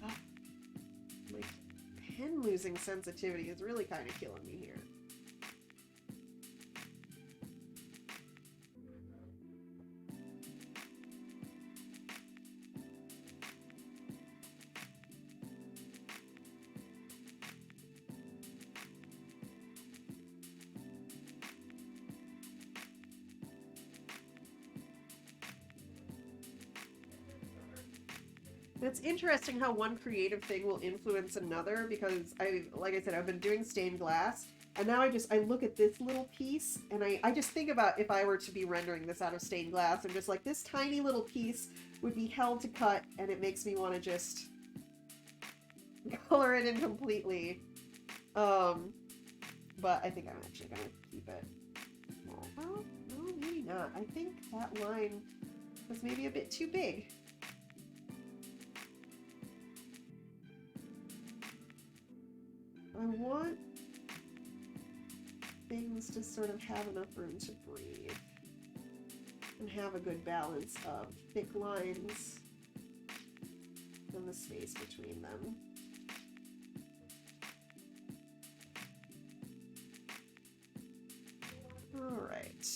Oh, my pen losing sensitivity is really kind of killing me here. It's interesting how one creative thing will influence another, because like I said, I've been doing stained glass, and now I look at this little piece, and I just think about if I were to be rendering this out of stained glass, I'm just like, this tiny little piece would be hell to cut, and it makes me want to just color it in completely. But I think I'm actually going to keep it small. Well, no, maybe not. I think that line was maybe a bit too big. I want things to sort of have enough room to breathe and have a good balance of thick lines and the space between them. All right.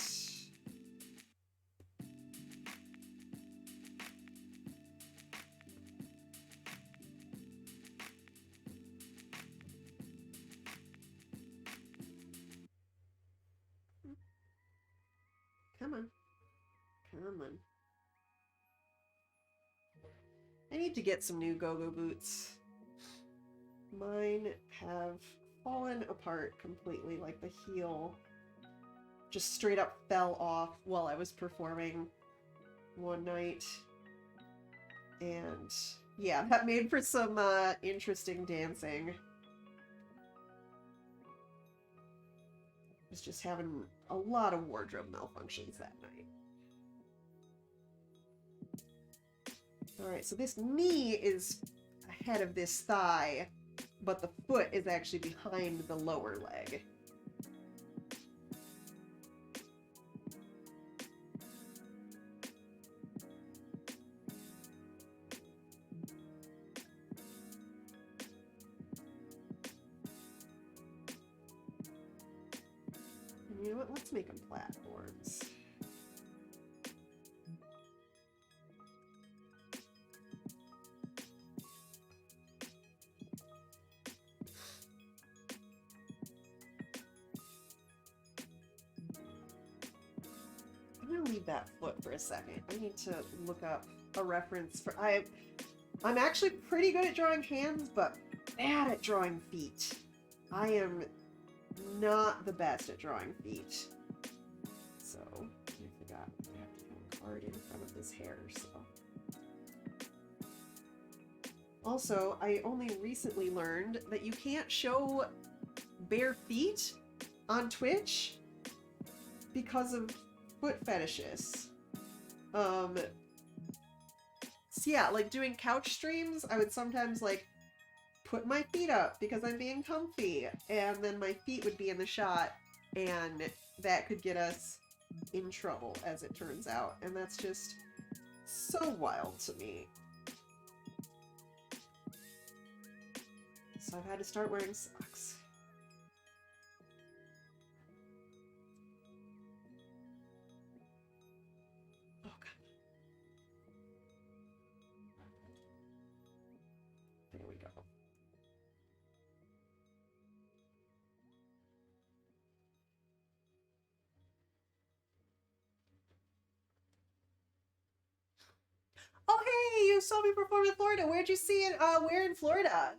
Come on. Come on. I need to get some new go-go boots. Mine have fallen apart completely, like the heel just straight up fell off while I was performing one night. And yeah, that made for some interesting dancing. I was just having a lot of wardrobe malfunctions that night. Alright, so this knee is ahead of this thigh, but the foot is actually behind the lower leg. You know what? Let's make them platforms. gonna leave that foot for a second. I need to look up a reference for I'm actually pretty good at drawing hands, but bad at drawing feet. I am not the best at drawing feet. So I forgot I have to have a card in front of this hair, so. Also, I only recently learned that you can't show bare feet on Twitch because of foot fetishes. So yeah, like doing couch streams, I would sometimes like put my feet up because I'm being comfy, and then my feet would be in the shot, and that could get us in trouble, as it turns out, and that's just so wild to me. So I've had to start wearing socks. Oh god. There we go. Oh hey, you saw me perform in Florida. Where'd you see it? Where in Florida?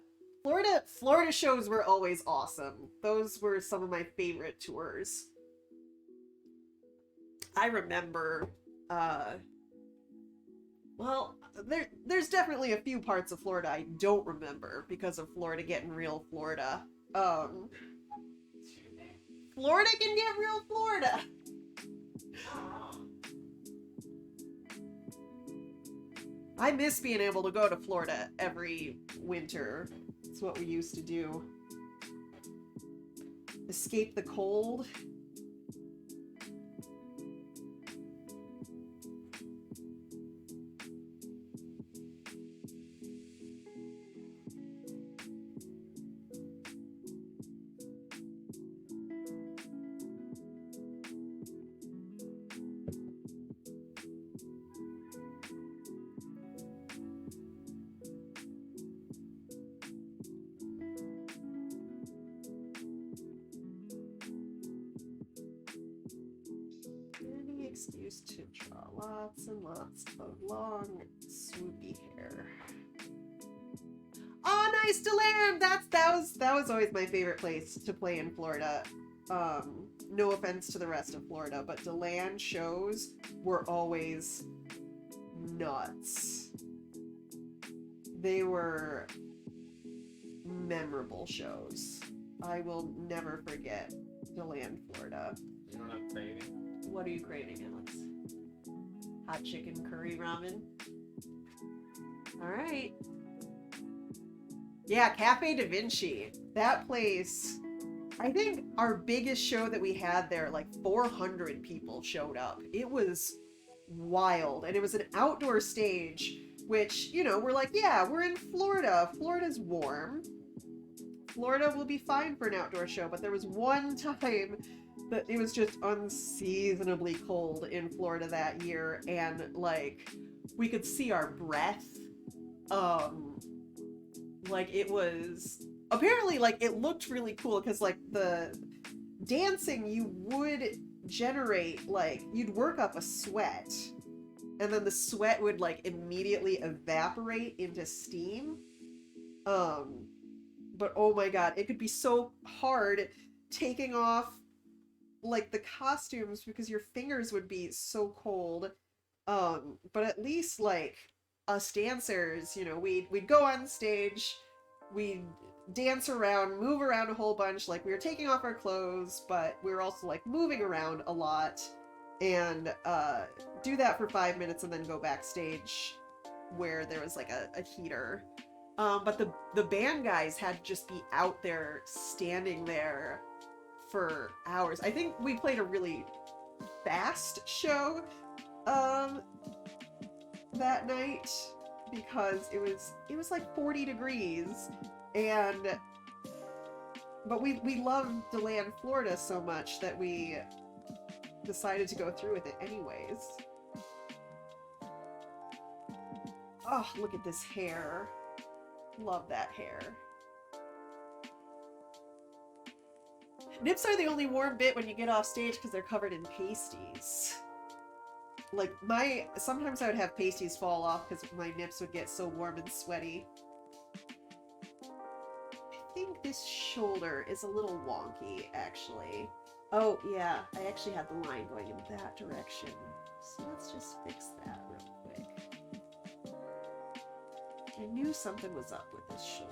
Florida shows were always awesome. Those were some of my favorite tours. I remember, well, there's definitely a few parts of Florida I don't remember because of Florida getting real Florida. Florida can get real Florida. I miss being able to go to Florida every winter. It's what we used to do. Escape the cold. Excuse to draw lots and lots of long, swoopy hair. Oh, nice DeLand! That was always my favorite place to play in Florida. No offense to the rest of Florida, but DeLand shows were always nuts. They were memorable shows. I will never forget DeLand, Florida. You don't have craving? What are you craving, Alex? Hot chicken curry ramen? Alright. Yeah, Cafe Da Vinci. That place, I think our biggest show that we had there, like 400 people showed up. It was wild. And it was an outdoor stage, which, you know, we're like, yeah, we're in Florida. Florida's warm. Florida will be fine for an outdoor show, but there was one time that it was just unseasonably cold in Florida that year, and like we could see our breath. Like it was apparently like it looked really cool because like the dancing you would generate, like you'd work up a sweat, and then the sweat would like immediately evaporate into steam. But oh my god, it could be so hard taking off like the costumes because your fingers would be so cold. But at least like us dancers, you know, we'd go on stage, we'd dance around, move around a whole bunch, like we were taking off our clothes, but we were also like moving around a lot, and do that for 5 minutes and then go backstage where there was like a heater. But the band guys had to just be out there standing there for hours. I think we played a really fast show that night because it was like 40 degrees, and but we loved DeLand, Florida so much that we decided to go through with it anyways. Oh, look at this hair. Love that hair. Nips are the only warm bit when you get off stage because they're covered in pasties. like, sometimes I would have pasties fall off because my nips would get so warm and sweaty. I think this shoulder is a little wonky, actually. Oh, yeah, I actually had the line going in that direction. So let's just fix that real quick. I knew something was up with this shoulder.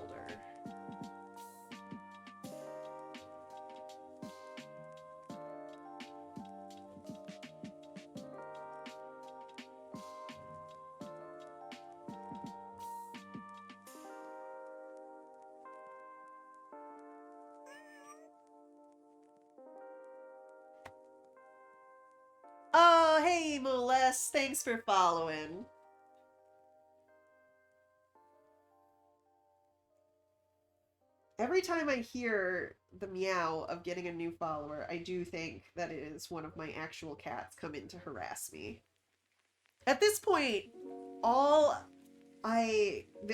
Oh, hey, Molest. Thanks for following. Every time I hear the meow of getting a new follower, I do think that it is one of my actual cats come in to harass me. At this point, the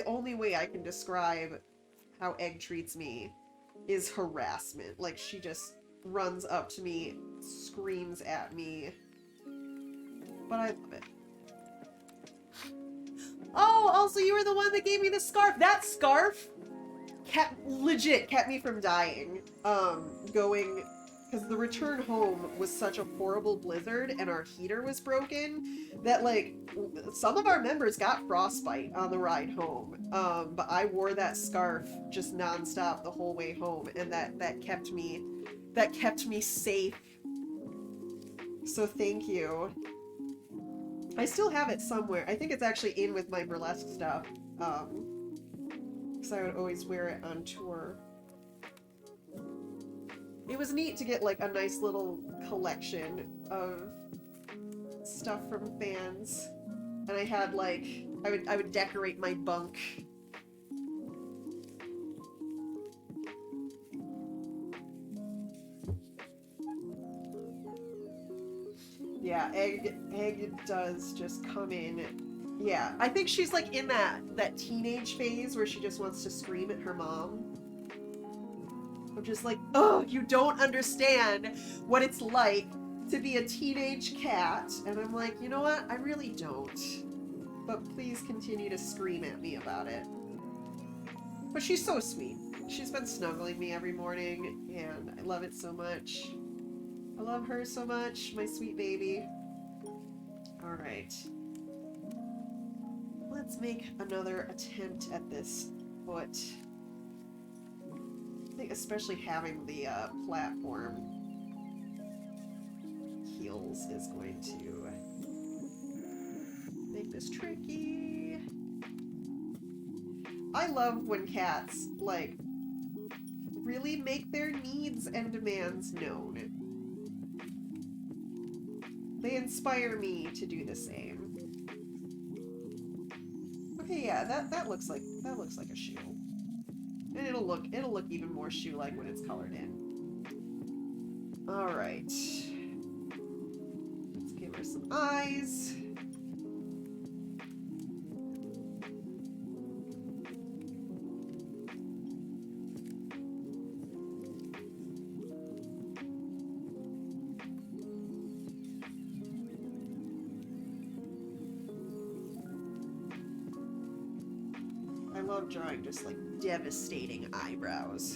only way I can describe how Egg treats me is harassment. Like, she just runs up to me, screams at me. But I love it. Oh, also you were the one that gave me the scarf. That scarf legit kept me from dying. Going, because the return home was such a horrible blizzard and our heater was broken that, like, some of our members got frostbite on the ride home. But I wore that scarf just nonstop the whole way home, and that kept me safe. So thank you. I still have it somewhere. I think it's actually in with my burlesque stuff. Because I would always wear it on tour. It was neat to get, like, a nice little collection of stuff from fans. And I had, like, I would decorate my bunk. Yeah, Egg does just come in. Yeah, I think she's, like, in that teenage phase where she just wants to scream at her mom. I'm just like, oh, you don't understand what it's like to be a teenage cat. And I'm like, you know what? I really don't. But please continue to scream at me about it. But she's so sweet. She's been snuggling me every morning, and I love it so much. I love her so much, my sweet baby. Alright. Let's make another attempt at this foot. I think especially having the platform heels is going to make this tricky. I love when cats, like, really make their needs and demands known. They inspire me to do the same. Okay, yeah, that looks like a shoe. And it'll look even more shoe-like when it's colored in. Alright. Let's give her some eyes. I love drawing just, like, devastating eyebrows.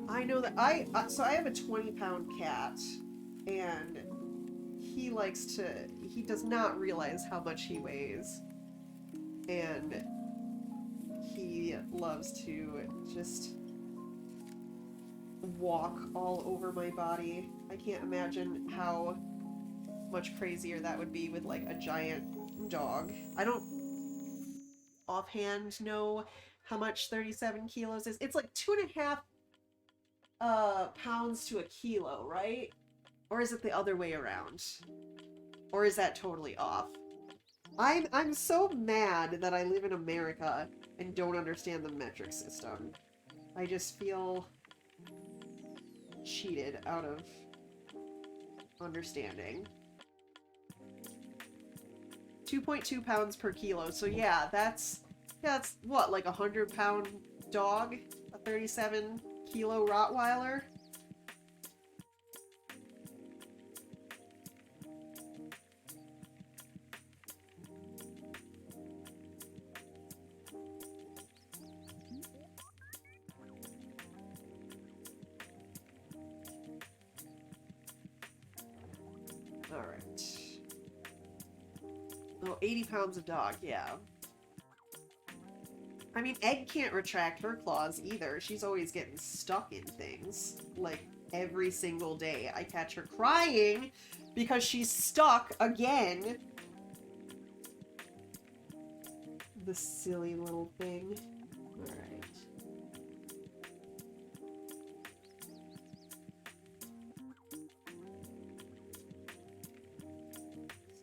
I know that so I have a 20-pound cat, and he does not realize how much he weighs, and he loves to just walk all over my body. I can't imagine how much crazier that would be with, like, a giant dog. I don't offhand know how much 37 kilos is. It's like 2.5 pounds to a kilo, right? Or is it the other way around? Or is that totally off? I'm so mad that I live in America and don't understand the metric system. I just feel cheated out of understanding. 2.2 pounds per kilo. So yeah, that's what, like a 100-pound dog, a 37-kilo Rottweiler. All right. Oh, 80 pounds of dog, yeah. I mean, Egg can't retract her claws either. She's always getting stuck in things. Like, every single day. I catch her crying because she's stuck again. The silly little thing. Alright.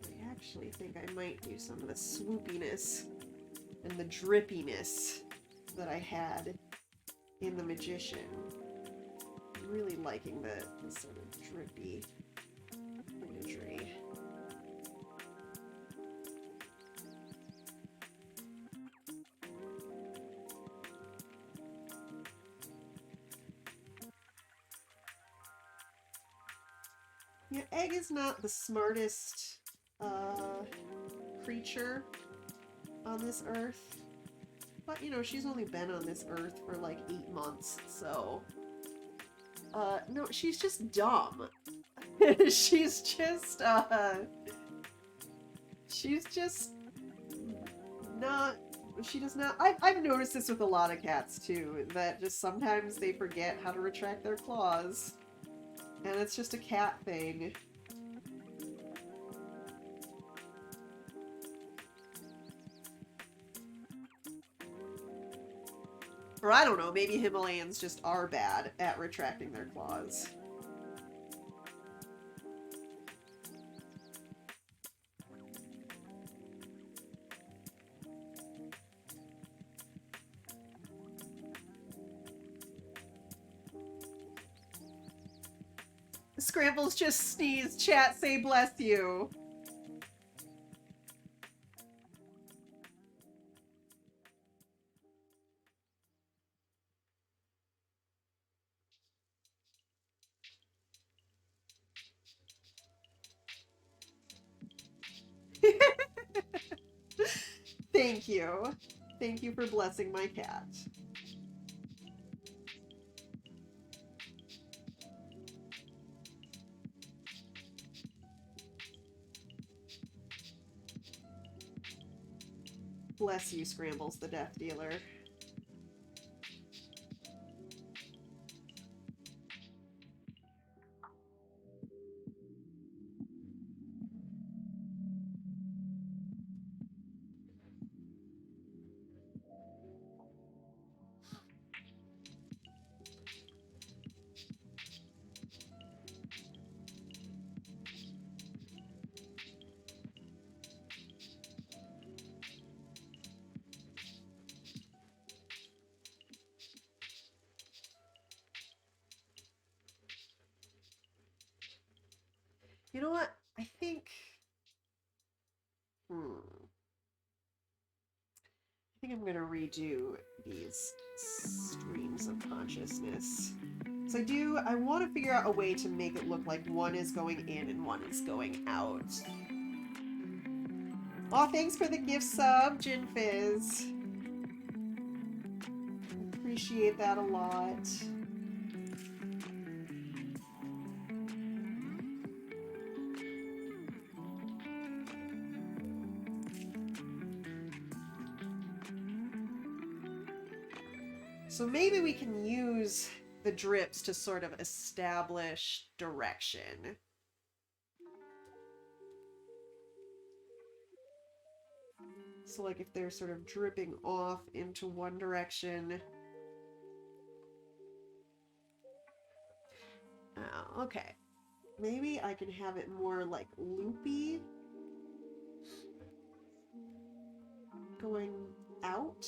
So I actually think I might do some of the swoopiness and the drippiness that I had in the Magician. I'm really liking the sort of drippy imagery. Yeah, Egg is not the smartest creature on this earth. But, you know, she's only been on this earth for like 8 months, so... no, she's just dumb. She's just not... She does not... I've noticed this with a lot of cats, too, that just sometimes they forget how to retract their claws. And it's just a cat thing. Or I don't know, maybe Himalayans just are bad at retracting their claws. Scrambles just sneezed. Chat, say bless you. Thank you. Thank you for blessing my cat. Bless you, Scrambles the Death Dealer. You know what? I think... I think I'm gonna redo these streams of consciousness. So I want to figure out a way to make it look like one is going in and one is going out. Aw, thanks for the gift sub, Gin Fizz. Appreciate that a lot. So maybe we can use the drips to sort of establish direction. So like if they're sort of dripping off into one direction. Oh, okay. Maybe I can have it more like loopy. Going out.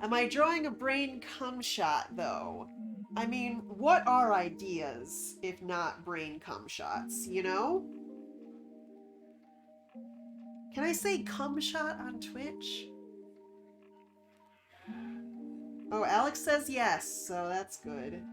Am I drawing a brain cum shot, though? I mean, what are ideas if not brain cum shots, you know? Can I say cum shot on Twitch? Oh, Alex says yes, so that's good.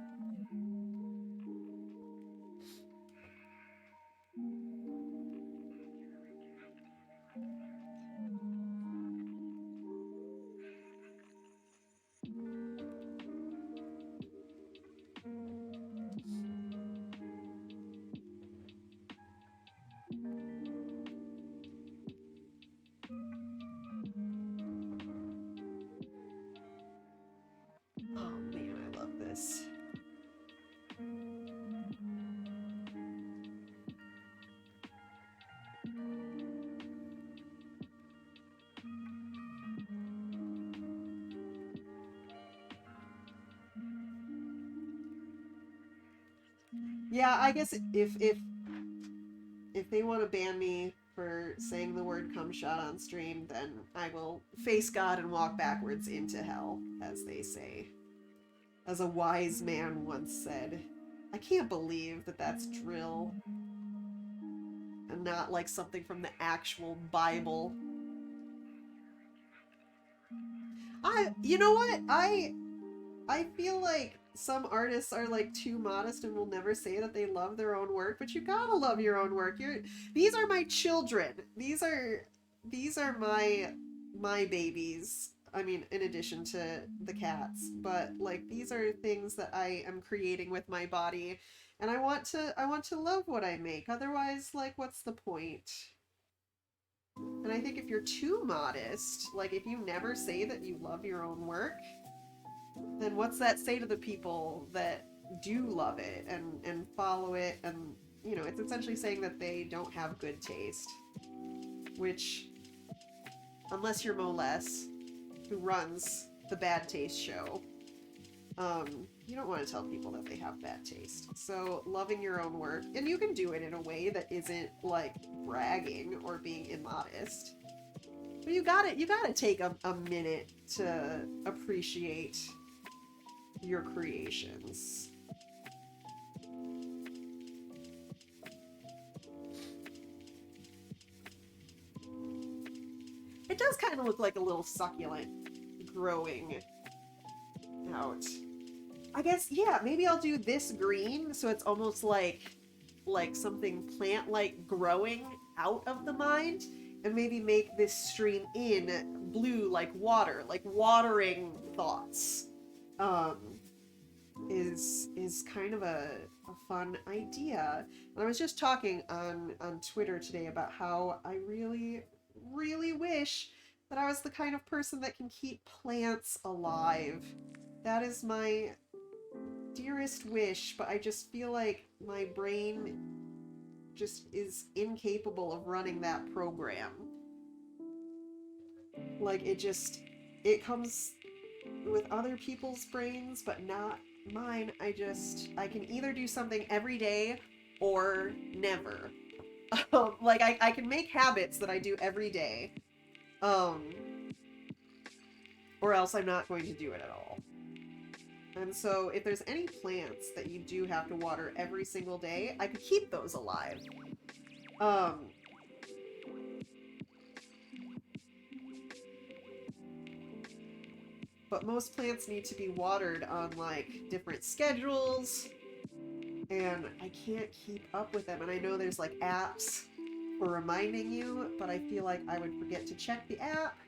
Oh man, I love this. Yeah, I guess if they want to ban me for saying the word cum shot on stream, then I will face God and walk backwards into hell, as they say. As a wise man once said. I can't believe that that's drill. And not like something from the actual Bible. You know what? I feel like some artists are like too modest and will never say that they love their own work, but you gotta love your own work. These are my children. These are my babies. I mean, in addition to the cats, but like these are things that I am creating with my body, and I want to love what I make. Otherwise, like, what's the point? And I think if you're too modest, like if you never say that you love your own work, then what's that say to the people that do love it and follow it? And, you know, it's essentially saying that they don't have good taste. Which, unless you're Moles, who runs the Bad Taste show, you don't want to tell people that they have bad taste. So loving your own work, and you can do it in a way that isn't like bragging or being immodest. But you gotta take a minute to appreciate your creations. It does kind of look like a little succulent growing out. I guess, yeah, maybe I'll do this green so it's almost like something plant-like growing out of the mind, and maybe make this stream in blue like water, like watering thoughts. Is kind of a fun idea. And I was just talking on Twitter today about how I really, really wish that I was the kind of person that can keep plants alive. That is my dearest wish, but I just feel like my brain just is incapable of running that program. Like it comes with other people's brains, but not mine. I can either do something every day or never. Like I can make habits that I do every day. Or else I'm not going to do it at all. And so if there's any plants that you do have to water every single day, I could keep those alive. But most plants need to be watered on like different schedules, and I can't keep up with them. And I know there's like apps for reminding you, but I feel like I would forget to check the app.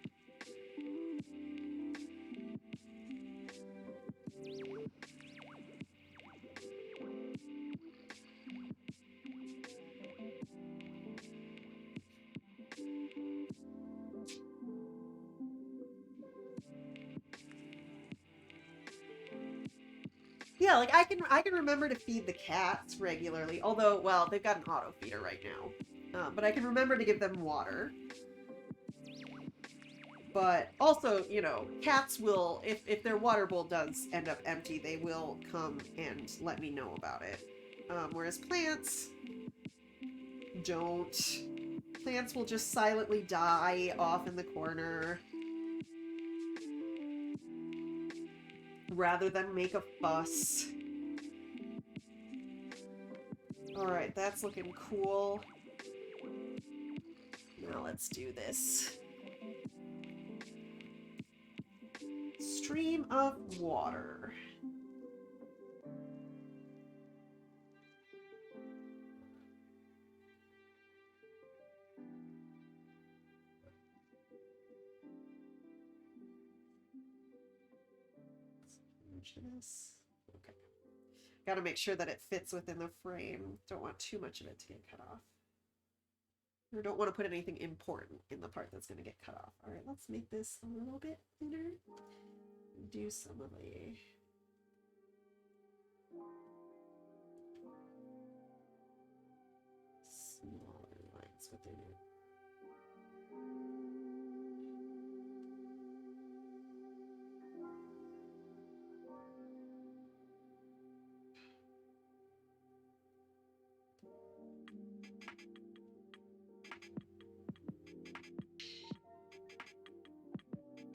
Yeah, like I can remember to feed the cats regularly. Although, well, they've got an auto feeder right now, but I can remember to give them water. But also, you know, cats will, if their water bowl does end up empty, they will come and let me know about it. Whereas plants don't. Plants will just silently die off in the corner. rather than make a fuss. Alright, that's looking cool. Now let's do this. Stream of water. This. Okay. Gotta make sure that it fits within the frame. Don't want too much of it to get cut off. Or don't want to put anything important in the part that's going to get cut off. Alright, let's make this a little bit thinner. Do some of the... smaller lines within it.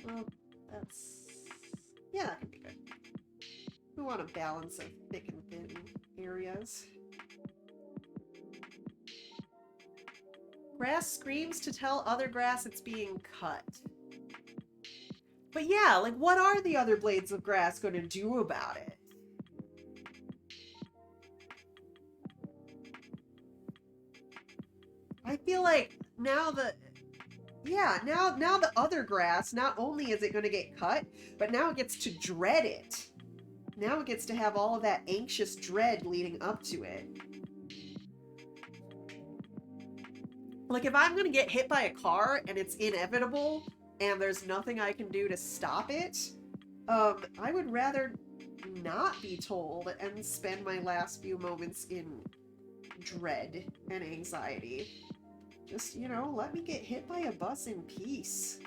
Well, that's... yeah, that can be good. We want a balance of thick and thin areas. Grass screams to tell other grass it's being cut. But yeah, like, what are the other blades of grass going to do about it? I feel like now the... yeah, now the other grass, not only is it going to get cut, but now it gets to dread it. Now it gets to have all of that anxious dread leading up to it. Like, if I'm going to get hit by a car and it's inevitable and there's nothing I can do to stop it, I would rather not be told and spend my last few moments in dread and anxiety. Just, you know, let me get hit by a bus in peace.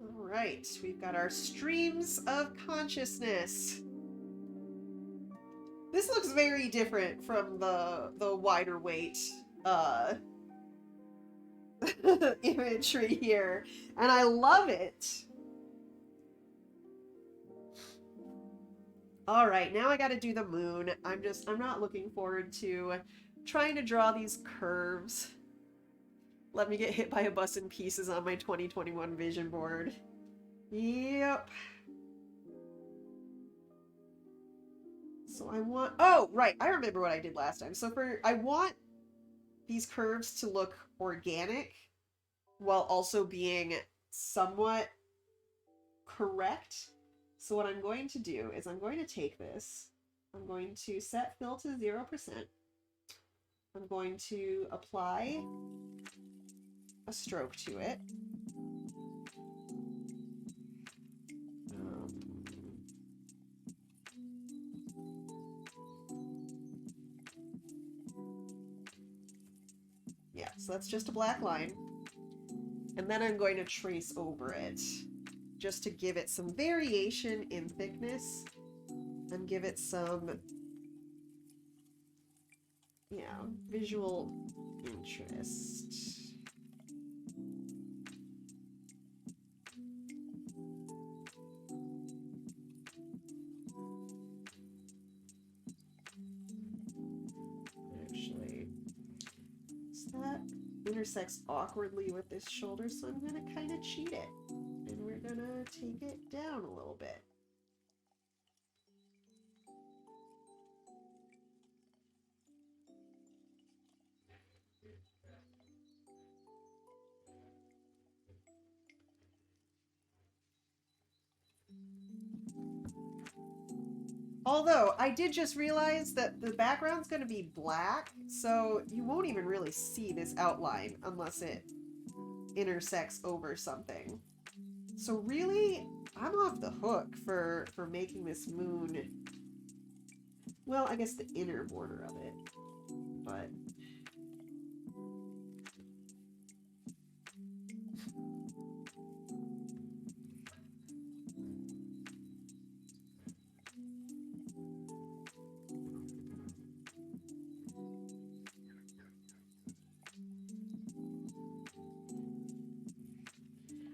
All right, we've got our streams of consciousness. This looks very different from the wider weight imagery here, and I love it. All right, now I got to do the moon. I'm not looking forward to trying to draw these curves. Let me get hit by a bus in pieces on my 2021 vision board. Yep. So I want... oh, right. I remember what I did last time. So I want these curves to look organic while also being somewhat correct. So what I'm going to do is I'm going to take this. I'm going to set fill to 0%. I'm going to apply a stroke to it. Yeah, so that's just a black line. And then I'm going to trace over it just to give it some variation in thickness and give it some, yeah, visual interest. Actually, that intersects awkwardly with this shoulder, so I'm going to kind of cheat it. And we're going to take it down a little bit. Although, I did just realize that the background's going to be black, so you won't even really see this outline unless it intersects over something. So really, I'm off the hook for making this moon... well, I guess the inner border of it, but...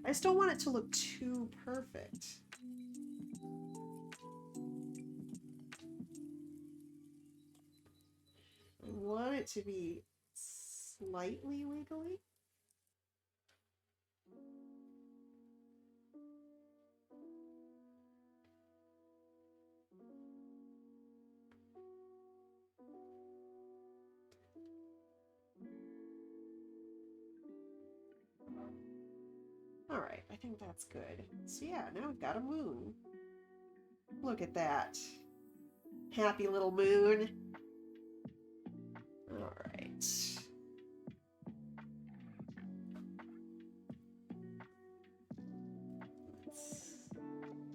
I just don't want it to look too perfect. I want it to be slightly wiggly. All right, I think that's good. So yeah, now we've got a moon. Look at that. Happy little moon. All right.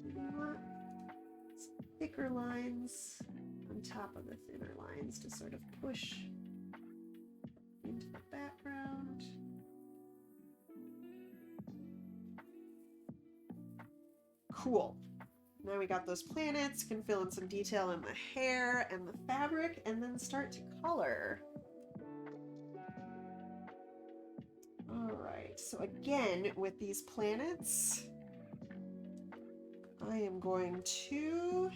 We want thicker lines on top of the thinner lines to sort of push into the background. Cool. Now we got those planets, can fill in some detail in the hair and the fabric, and then start to color. All right, so again, with these planets, I am going to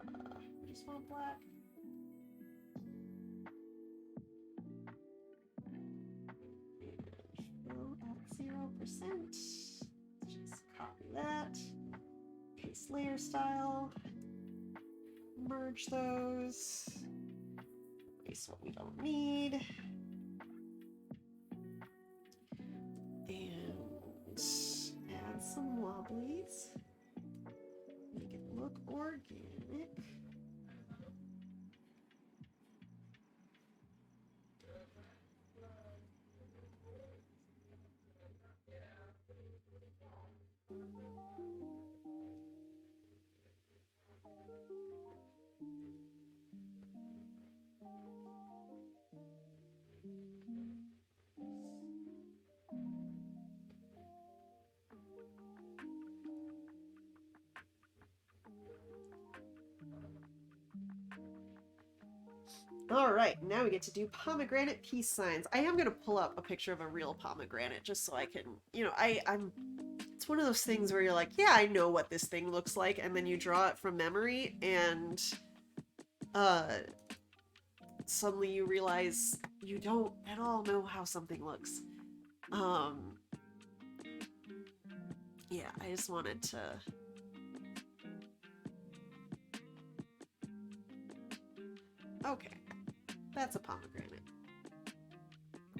I just want black. And at 0%. Just copy that. Paste layer style. Merge those. Erase what we don't need. And add some wobblies. Make it look organic. All right, now we get to do pomegranate peace signs. I am going to pull up a picture of a real pomegranate just so I can, you know, I'm it's one of those things where you're like, yeah, I know what this thing looks like, and then you draw it from memory and suddenly you realize you don't at all know how something looks. Yeah, I just wanted to okay. That's a pomegranate.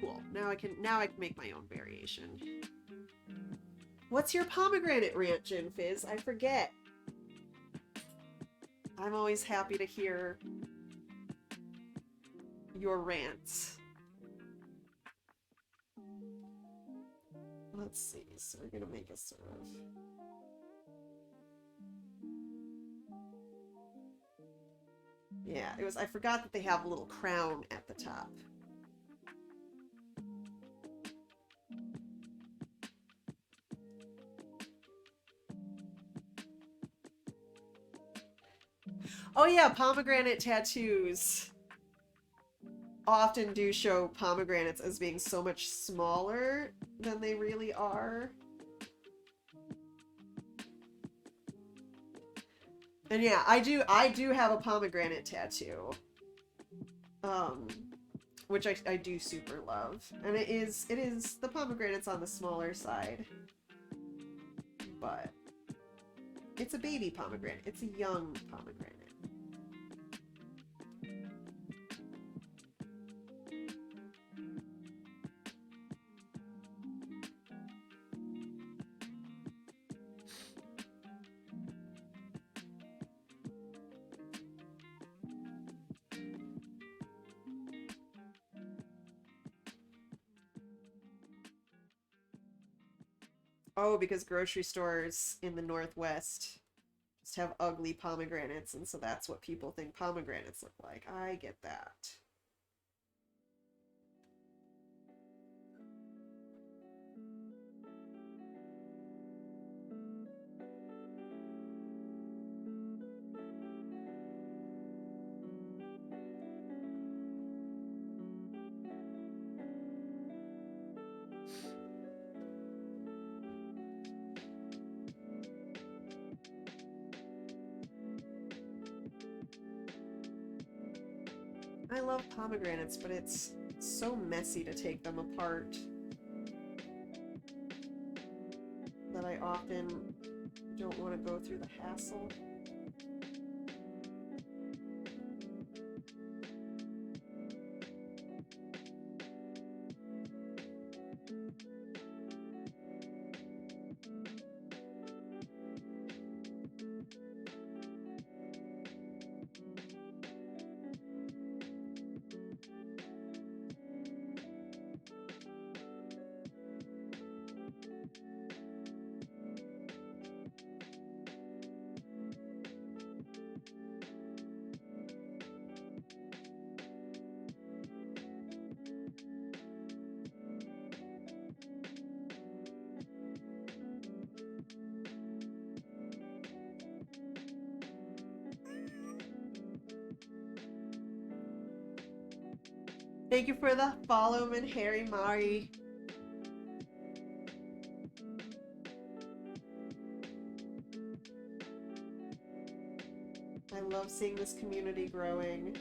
Cool. Now I can make my own variation. What's your pomegranate rant, Gin Fizz? I forget. I'm always happy to hear your rants. Let's see. So we're gonna make a sort of yeah, it was I forgot that they have a little crown at the top. Oh yeah, pomegranate tattoos often do show pomegranates as being so much smaller than they really are. And yeah, I do have a pomegranate tattoo. Which I do super love. And it is the pomegranate's on the smaller side. But it's a baby pomegranate. It's a young pomegranate. Oh, because grocery stores in the Northwest just have ugly pomegranates, and so that's what people think pomegranates look like. I get that. I love pomegranates, but it's so messy to take them apart that I often don't want to go through the hassle. Thank you for the follow, Harry Mari. I love seeing this community growing.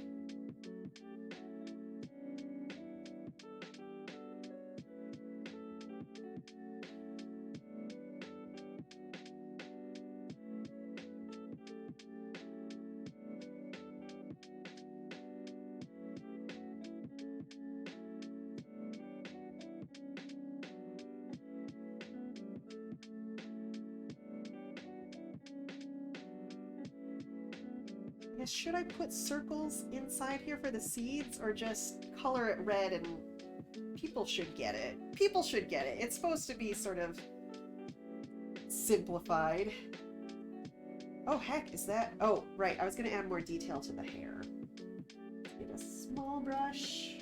I guess, should I put circles inside here for the seeds, or just color it red and people should get it? People should get it. It's supposed to be sort of simplified. Oh, heck, is that? Oh, right. I was going to add more detail to the hair. Get a small brush.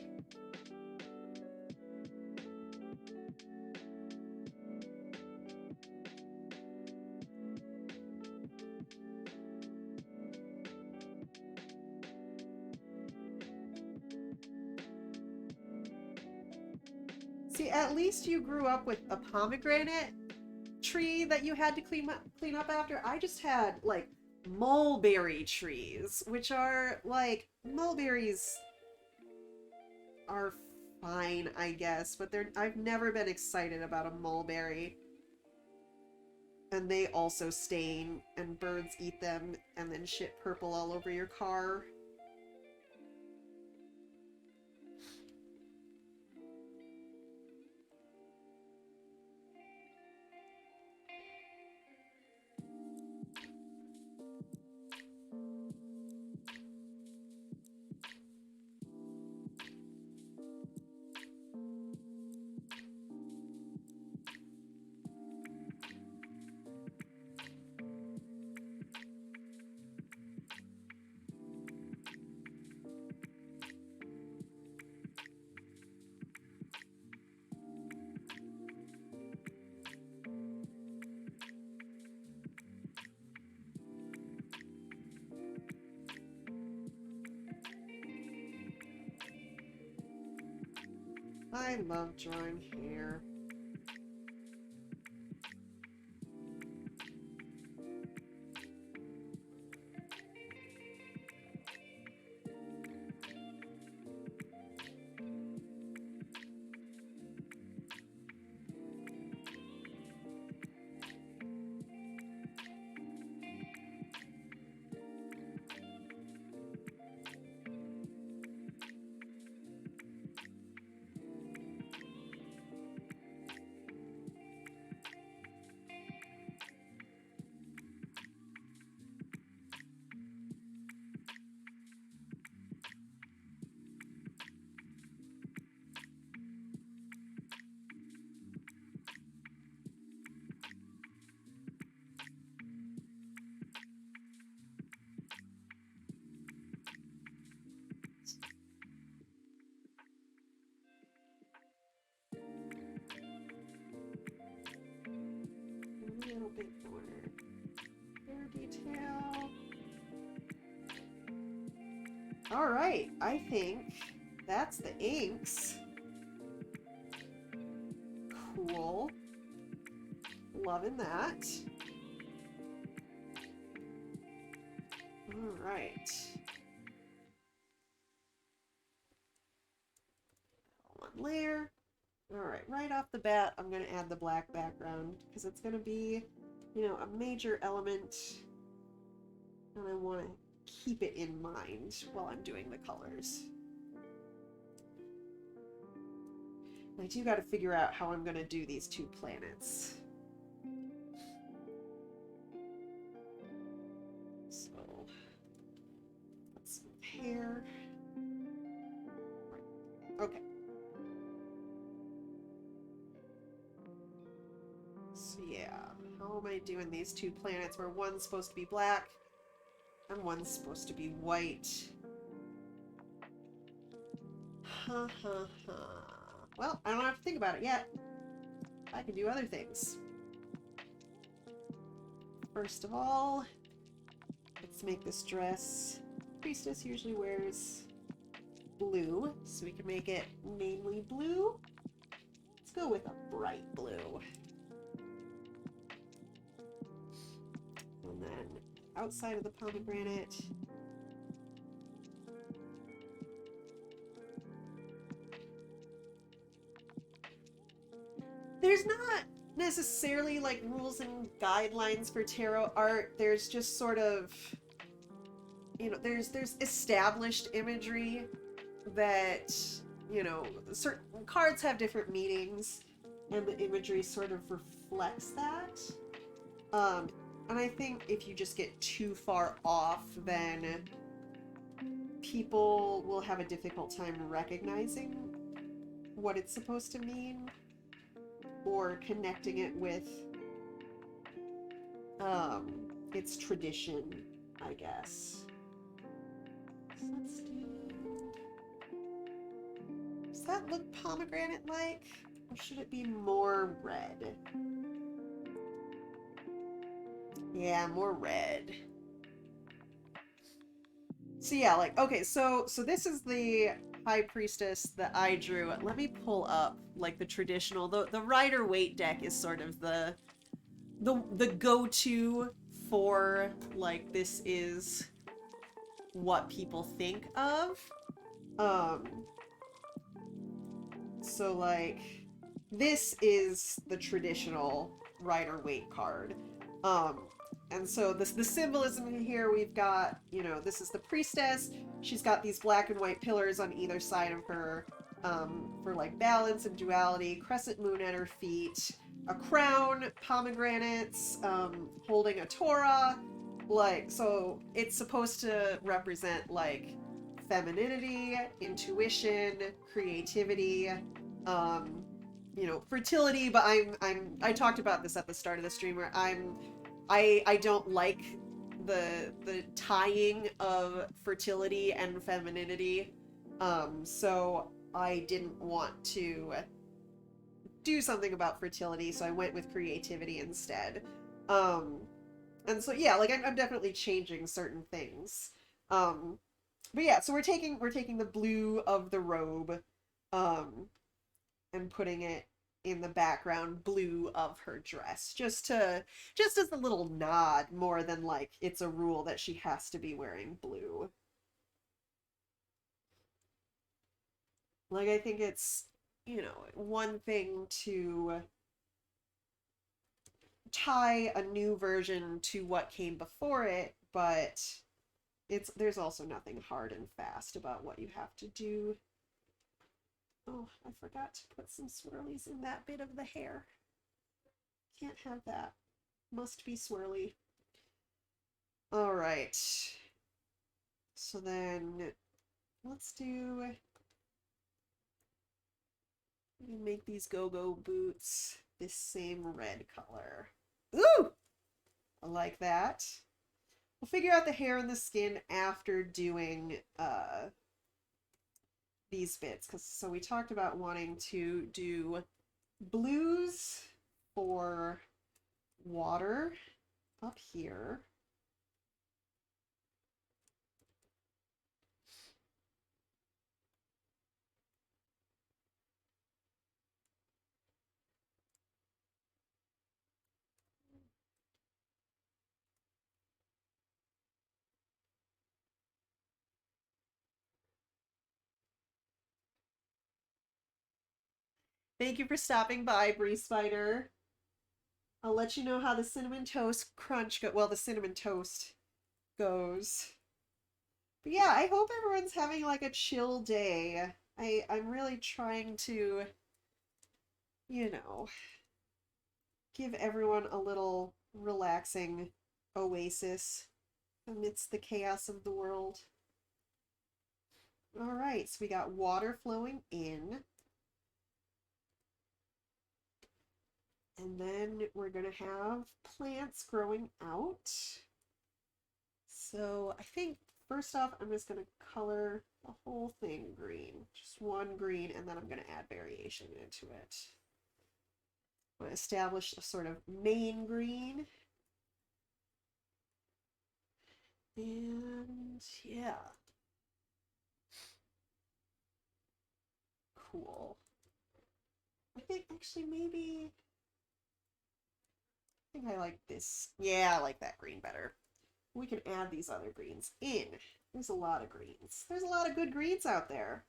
See, at least you grew up with a pomegranate tree that you had to clean up after. I just had like mulberry trees, which are like, mulberries are fine, I guess, but I've never been excited about a mulberry. And they also stain, and birds eat them, and then shit purple all over your car. I love drawing hair. bit more hair detail. All right, I think that's the inks. Cool. Loving that. All right. One layer. All right, right off the bat, I'm going to add the black background because it's going to be, you know, a major element, and I want to keep it in mind while I'm doing the colors. I do got to figure out how I'm going to do these two planets. So, that's some hair. Okay. So yeah, how am I doing these two planets where one's supposed to be black and one's supposed to be white? Ha ha ha. Well, I don't have to think about it yet. I can do other things. First of all, let's make this dress. Priestess usually wears blue, so we can make it namely blue. Let's go with a bright blue. And then outside of the pomegranate, there's not necessarily like rules and guidelines for tarot art. There's just sort of, you know, there's established imagery that, you know, certain cards have different meanings, and the imagery sort of reflects that. And I think if you just get too far off, then people will have a difficult time recognizing what it's supposed to mean or connecting it with its tradition, I guess. So let's do... Does that look pomegranate-like? Or should it be more red? Yeah, more red. So yeah, like, okay, so this is the High Priestess that I drew. Let me pull up, like, the traditional, the Rider-Waite deck is sort of the go-to for, like, this is what people think of. So, like, this is the traditional Rider-Waite card. And so the symbolism in here, we've got, you know, this is the Priestess. She's got these black and white pillars on either side of her for, like, balance and duality, crescent moon at her feet, a crown, pomegranates, holding a Torah. Like, so it's supposed to represent, like, femininity, intuition, creativity, you know, fertility, but I talked about this at the start of the stream where I don't like the tying of fertility and femininity. So I didn't want to do something about fertility, so I went with creativity instead. And so yeah, like I'm definitely changing certain things. But yeah, so we're taking the blue of the robe, and putting it in the background blue of her dress, just as a little nod more than like it's a rule that she has to be wearing blue. Like, I think it's, you know, one thing to tie a new version to what came before it, but there's also nothing hard and fast about what you have to do. Oh, I forgot to put some swirlies in that bit of the hair. Can't have that. Must be swirly. All right. So then let's make these go-go boots this same red color. Ooh! I like that. We'll figure out the hair and the skin after doing these bits, because so we talked about wanting to do blues for water up here. Thank you for stopping by, Bree Spider. I'll let you know how the cinnamon toast crunch go. Well, the cinnamon toast goes. But yeah, I hope everyone's having like a chill day. I'm really trying to, you know, give everyone a little relaxing oasis amidst the chaos of the world. All right, so we got water flowing in. And then we're going to have plants growing out. So I think first off, I'm just going to color the whole thing green. Just one green, and then I'm going to add variation into it. I'm going to establish a sort of main green. And yeah. Cool. I think actually maybe... I think I like this. Yeah, I like that green better. We can add these other greens in. There's a lot of greens. There's a lot of good greens out there.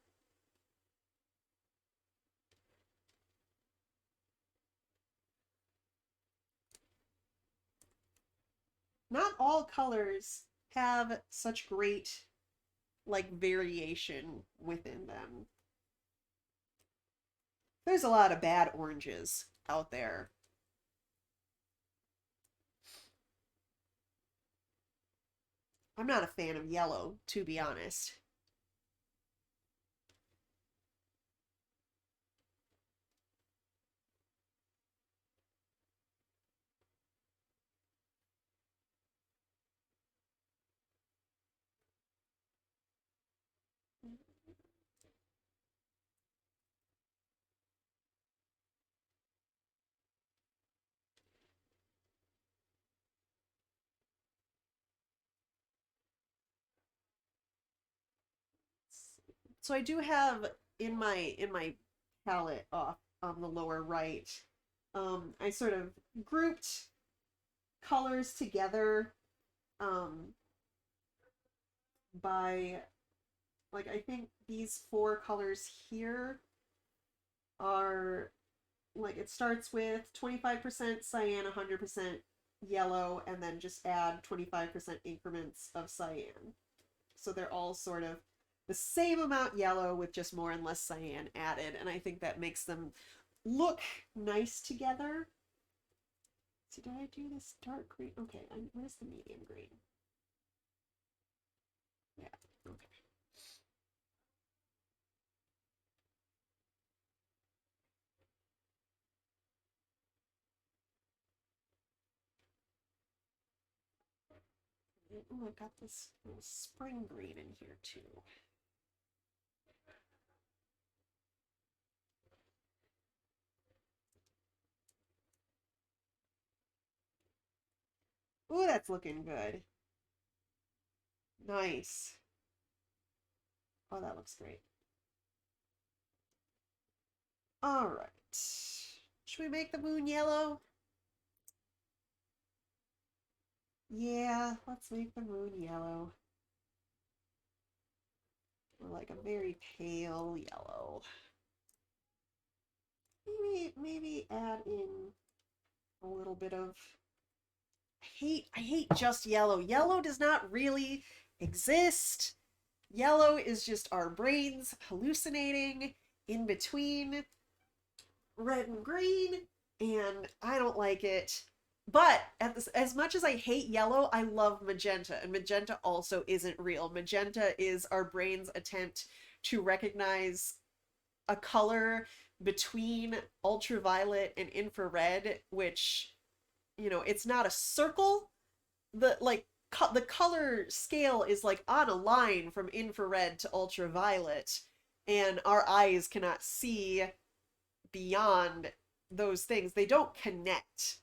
Not all colors have such great, like, variation within them. There's a lot of bad oranges out there. I'm not a fan of yellow, to be honest. So I do have in my palette off on the lower right, I sort of grouped colors together by, like, I think these four colors here are, like, it starts with 25% cyan, 100% yellow, and then just add 25% increments of cyan. So they're all sort of the same amount yellow with just more and less cyan added, and I think that makes them look nice together. So did I do this dark green? Okay, where's the medium green? Yeah, okay. Oh, I've got this little spring green in here too. Ooh, that's looking good. Nice. Oh, that looks great. All right. Should we make the moon yellow? Yeah, let's make the moon yellow. Or like a very pale yellow. Maybe add in a little bit of... I hate just yellow. Yellow does not really exist. Yellow is just our brains hallucinating in between red and green, and I don't like it. But as much as I hate yellow, I love magenta, and magenta also isn't real. Magenta is our brain's attempt to recognize a color between ultraviolet and infrared, which, it's not a circle. The color scale is like on a line from infrared to ultraviolet, and our eyes cannot see beyond those things. They don't connect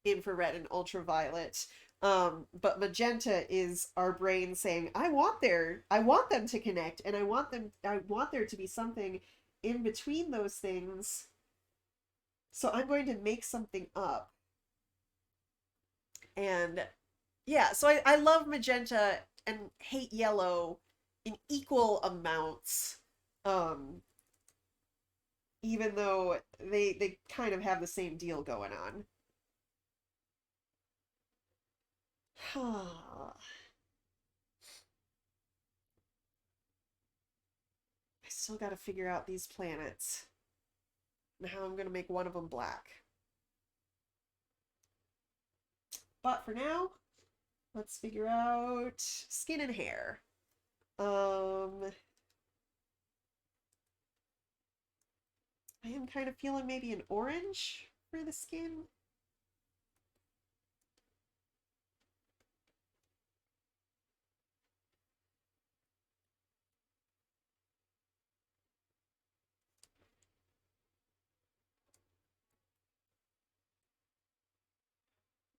infrared and ultraviolet. But magenta is our brain saying, I want them to connect, and I want there to be something in between those things. So I'm going to make something up. And yeah, so I love magenta and hate yellow in equal amounts. Um, Even though they kind of have the same deal going on. I still got to figure out these planets and how I'm going to make one of them black. But for now, let's figure out skin and hair. I am kind of feeling maybe an orange for the skin.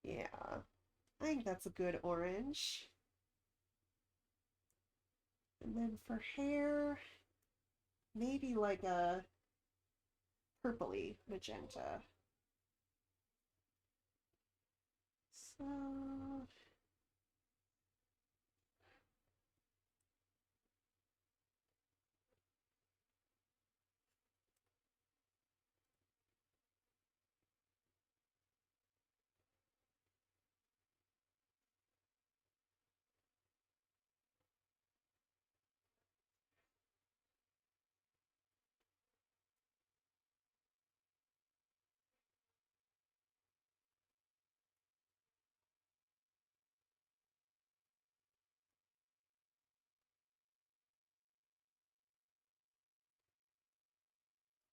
Yeah, I think that's a good orange. And then for hair, maybe like a purpley magenta. So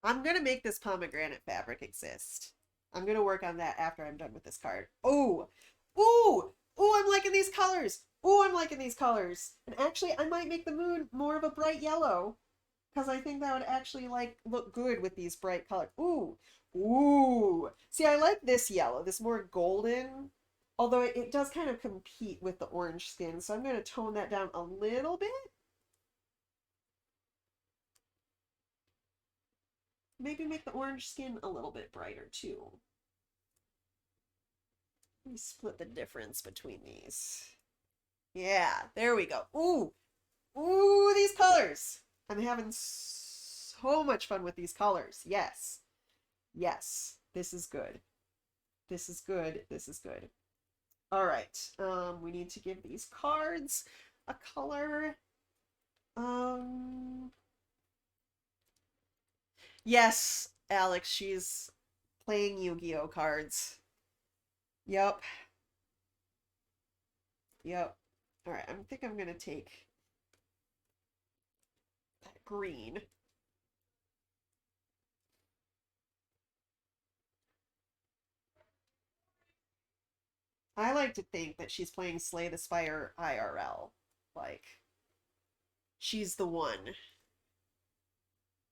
I'm gonna make this pomegranate fabric exist. I'm gonna work on that after I'm done with this card. Oh, ooh, ooh, I'm liking these colors. Ooh, I'm liking these colors. And actually, I might make the moon more of a bright yellow because I think that would actually like look good with these bright colors. Ooh, ooh. See, I like this yellow, this more golden. Although it does kind of compete with the orange skin, so I'm going to tone that down a little bit. Maybe make the orange skin a little bit brighter too. Let me split the difference between these. Yeah, there we go. Ooh, ooh, these colors. I'm having so much fun with these colors. Yes, yes, this is good. This is good. This is good. All right. We need to give these cards a color. Um, yes, Alex, she's playing Yu-Gi-Oh cards. Yep. Yep. All right, I think I'm gonna take that green. I like to think that she's playing Slay the Spire IRL. Like, she's the one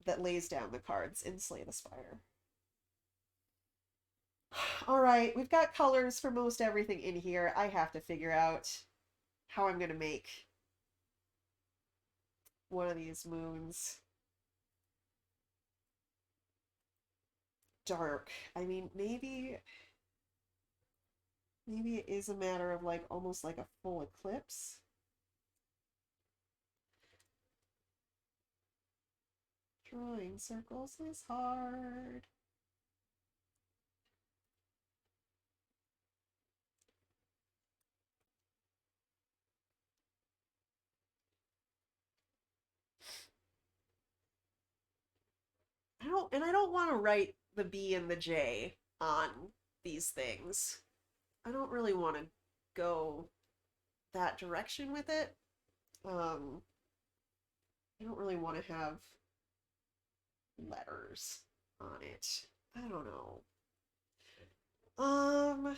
that lays down the cards in Slay the Spire. All right, we've got colors for most everything in here. I have to figure out how I'm gonna make one of these moons dark. I mean, maybe it is a matter of like almost like a full eclipse. Drawing circles is hard. I don't want to write the B and the J on these things. I don't really want to go that direction with it. Um, I don't really want to have letters on it. I don't know. Um,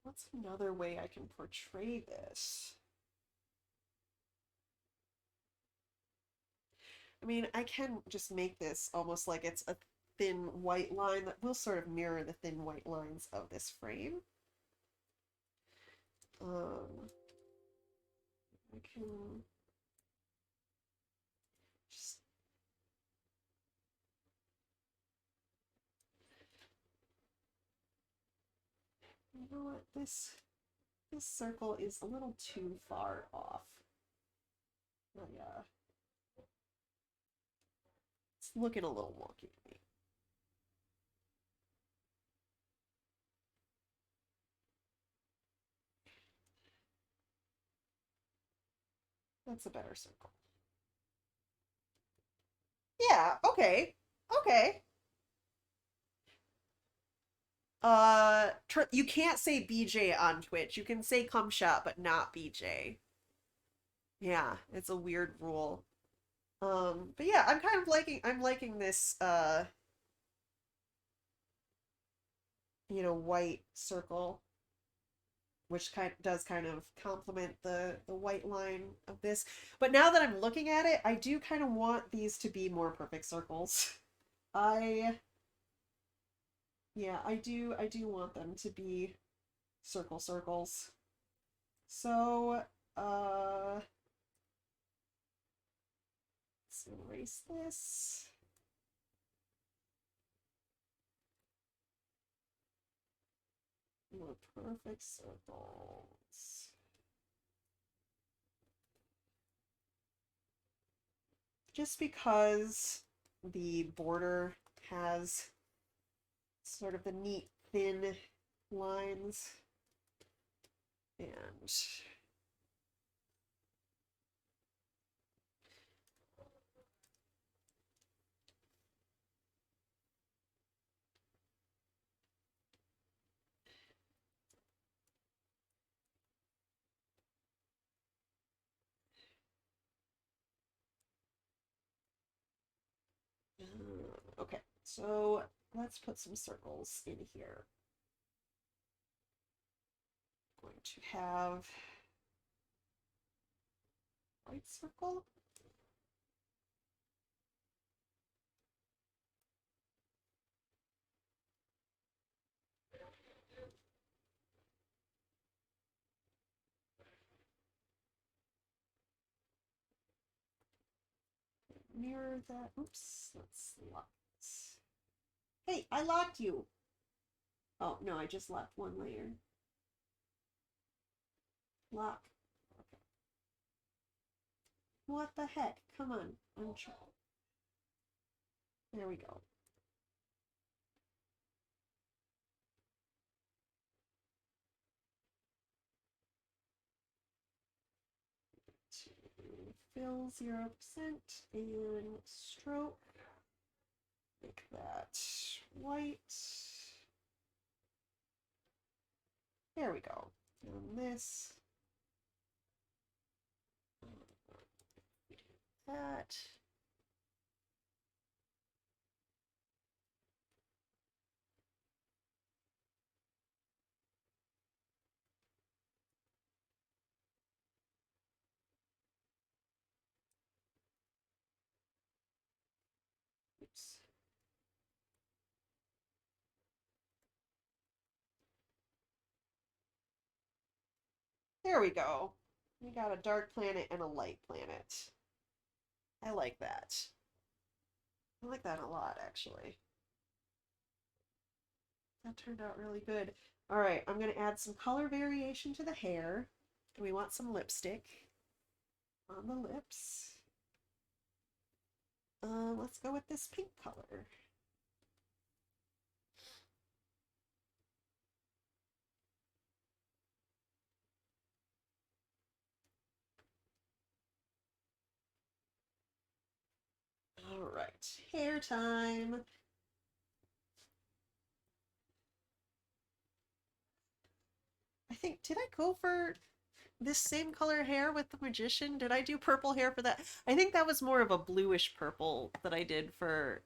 what's another way I can portray this? I mean, I can just make this almost like it's a thin white line that will sort of mirror the thin white lines of this frame. I can just you know what this circle is a little too far off. Oh, yeah. It's looking a little wonky to me. That's a better circle. Yeah, okay. Okay. You can't say BJ on Twitch. You can say come shot, but not BJ. Yeah, it's a weird rule. But yeah, I'm liking this white circle, which does kind of complement the white line of this. But now that I'm looking at it, I do kind of want these to be more perfect circles. I Yeah, I do want them to be circles. So, let's erase this. More perfect circles. Just because the border has sort of the neat thin lines and okay, so let's put some circles in here. I'm going to have white circle. Mirror that. Oops, that's locked. Hey, I locked you. Oh, no, I just left one layer. Lock. Okay. What the heck? Come on. There we go. Fill 0% and stroke. Make that white. There we go. And this. That. Oops. There we go. We got a dark planet and a light planet. I like that. I like that a lot, actually. That turned out really good. All right, I'm going to add some color variation to the hair. We want some lipstick on the lips. Let's go with this pink color. All right, hair time. I think, did I go for this same color hair with the magician? Did I do purple hair for that? I think that was more of a bluish purple that I did for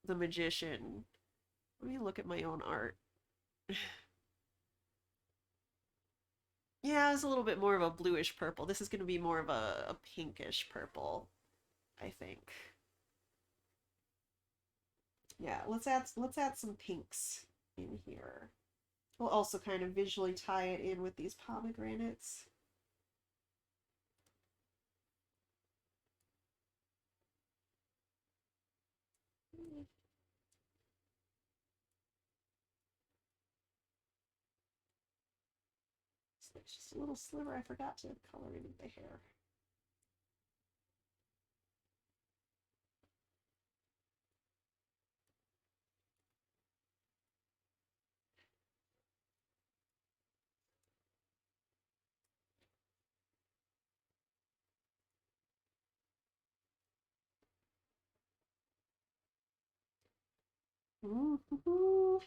the magician. Let me look at my own art. Yeah, it was a little bit more of a bluish purple. This is going to be more of a pinkish purple, I think. Yeah, let's add some pinks in here. We'll also kind of visually tie it in with these pomegranates. So there's just a little sliver I forgot to color in the hair. Ooh.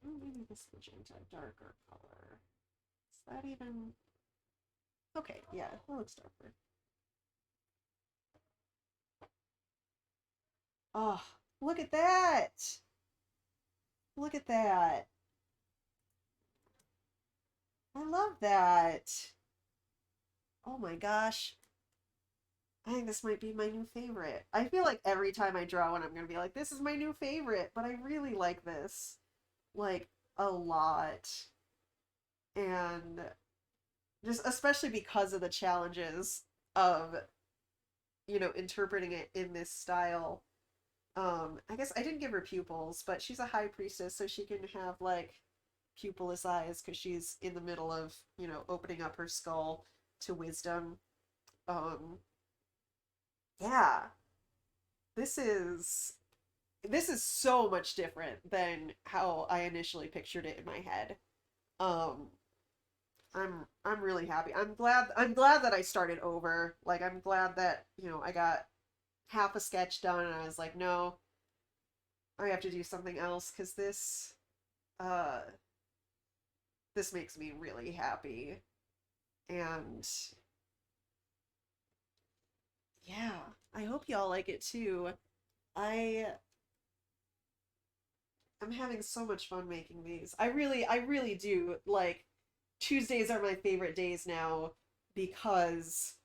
Oh, maybe this magenta darker color. Is that even okay? Yeah, that looks darker. Oh, look at that! Look at that! I love that. Oh my gosh. I think this might be my new favorite. I feel like every time I draw one, I'm gonna be like, this is my new favorite, but I really like this, like, a lot. And just especially because of the challenges of, interpreting it in this style. I guess I didn't give her pupils, but she's a high priestess, so she can have, like, pupilless eyes because she's in the middle of, opening up her skull to wisdom. Um, yeah, this is this is so much different than how I initially pictured it in my head. Um, I'm really happy. I'm glad that I started over. Like I'm glad that, I got half a sketch done and I was like, no, I have to do something else because uh this makes me really happy. And yeah, I hope y'all like it too. I I'm having so much fun making these. I really do. Like Tuesdays are my favorite days now because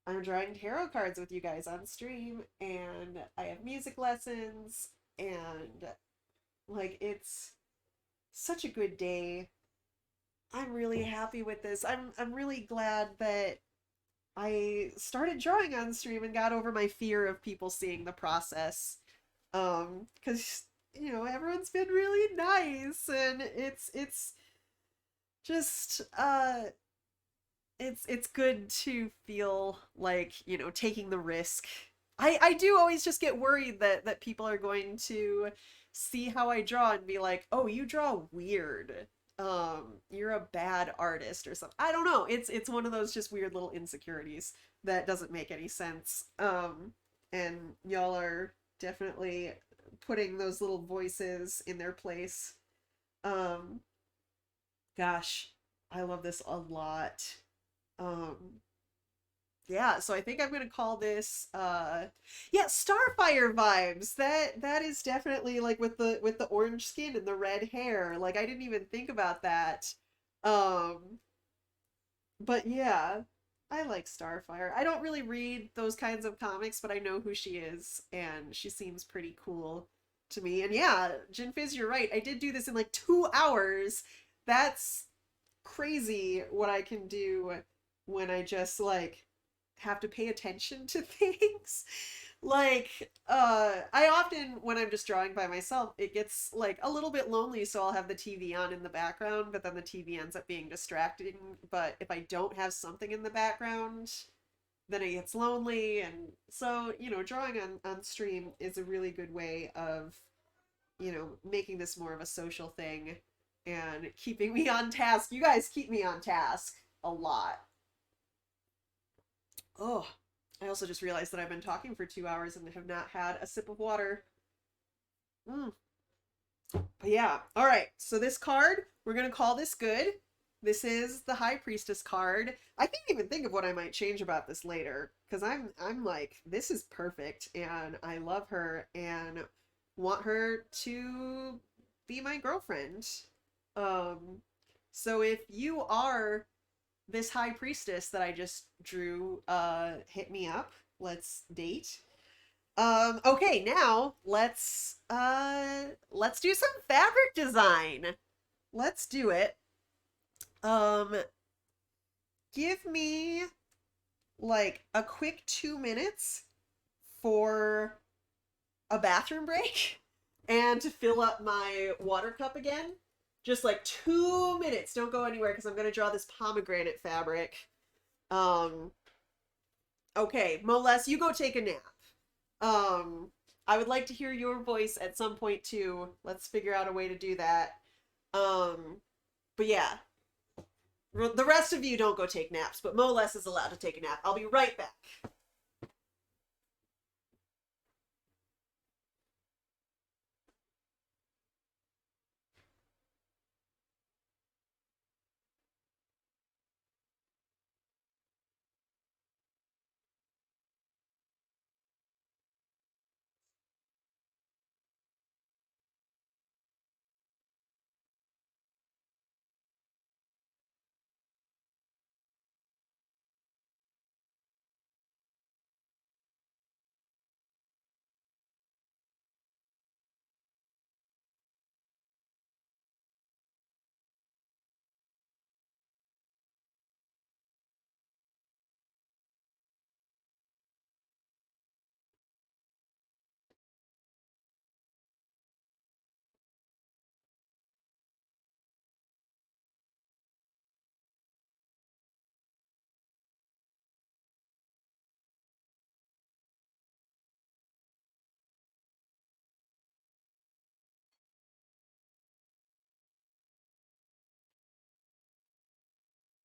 I'm drawing tarot cards with you guys on stream and I have music lessons and like it's such a good day. I'm really happy with this. I'm really glad that I started drawing on stream and got over my fear of people seeing the process. Cuz everyone's been really nice and it's just it's good to feel like, taking the risk. I do always just get worried that people are going to see how I draw and be like, "Oh, you draw weird. You're a bad artist or something." I don't know. It's one of those just weird little insecurities that doesn't make any sense. And y'all are definitely putting those little voices in their place. Um, gosh, I love this a lot. Um, yeah, so I think I'm gonna call this yeah, Starfire vibes. That is definitely like with the orange skin and the red hair. Like I didn't even think about that. Um, but yeah, I like Starfire. I don't really read those kinds of comics, but I know who she is and she seems pretty cool to me. And yeah, Jin Fizz, you're right. I did do this in like 2 hours. That's crazy what I can do when I just like have to pay attention to things. Like, I often, when I'm just drawing by myself, it gets like a little bit lonely, so I'll have the TV on in the background, but then the TV ends up being distracting. But if I don't have something in the background, then it gets lonely. And so, drawing on stream is a really good way of, making this more of a social thing and keeping me on task. You guys keep me on task a lot. Oh, I also just realized that I've been talking for 2 hours and have not had a sip of water. Mm. But yeah, all right. So this card, we're gonna call this good. This is the High Priestess card. I can't even think of what I might change about this later because I'm like this is perfect and I love her and want her to be my girlfriend. Um, so if you are this High Priestess that I just drew, hit me up. Let's date. Okay, now let's do some fabric design. Let's do it. Um, give me like a quick 2 minutes for a bathroom break and to fill up my water cup again. Just like 2 minutes. Don't go anywhere because I'm gonna draw this pomegranate fabric. Um, okay, Moles, you go take a nap. Um, I would like to hear your voice at some point too. Let's figure out a way to do that. But yeah, the rest of you don't go take naps, but Moles is allowed to take a nap. I'll be right back.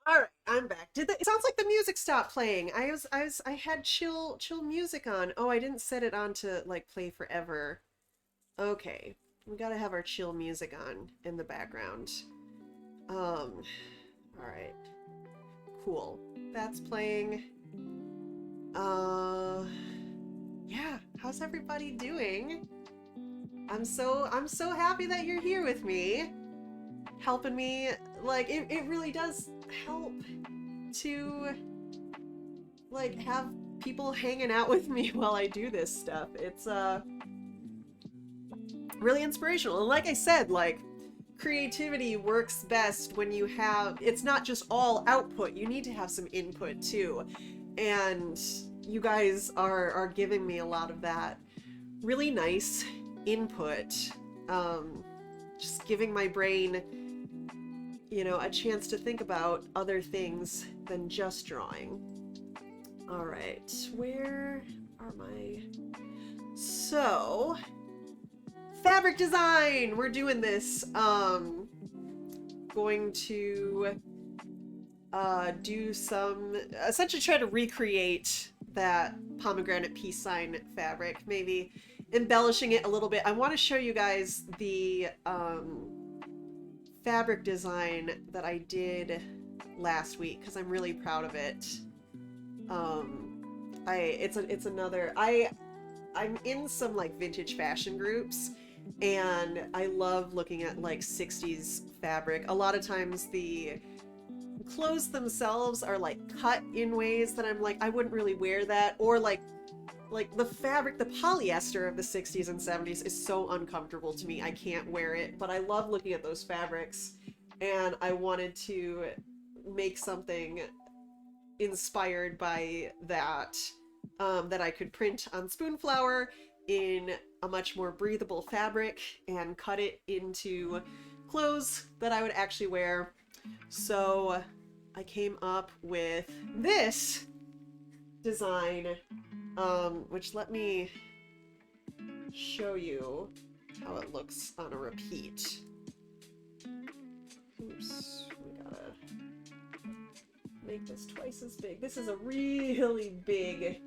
All right, I'm back. It sounds like the music stopped playing. I had chill music on. Oh, I didn't set it on to like play forever. Okay, we gotta have our chill music on in the background. All right, cool. That's playing. Uh, yeah. How's everybody doing? I'm so happy that you're here with me, helping me. Like it really does help to like have people hanging out with me while I do this stuff. It's really inspirational. And like I said, like creativity works best when you have it's not just all output. You need to have some input too. And you guys are giving me a lot of that really nice input. Just giving my brain, a chance to think about other things than just drawing. All right, where are my... So, fabric design! We're doing this. Going to do some... Essentially try to recreate that pomegranate peace sign fabric. Maybe embellishing it a little bit. I want to show you guys the fabric design that I did last week because I'm really proud of it. It's another I'm in some like vintage fashion groups and I love looking at like 60s fabric. A lot of times the clothes themselves are like cut in ways that I'm like I wouldn't really wear that, or like the fabric, the polyester of the 60s and 70s is so uncomfortable to me. I can't wear it, but I love looking at those fabrics and I wanted to make something inspired by that that I could print on Spoonflower in a much more breathable fabric and cut it into clothes that I would actually wear. So I came up with this design, which let me show you how it looks on a repeat. Oops, we gotta make this twice as big. This is a really big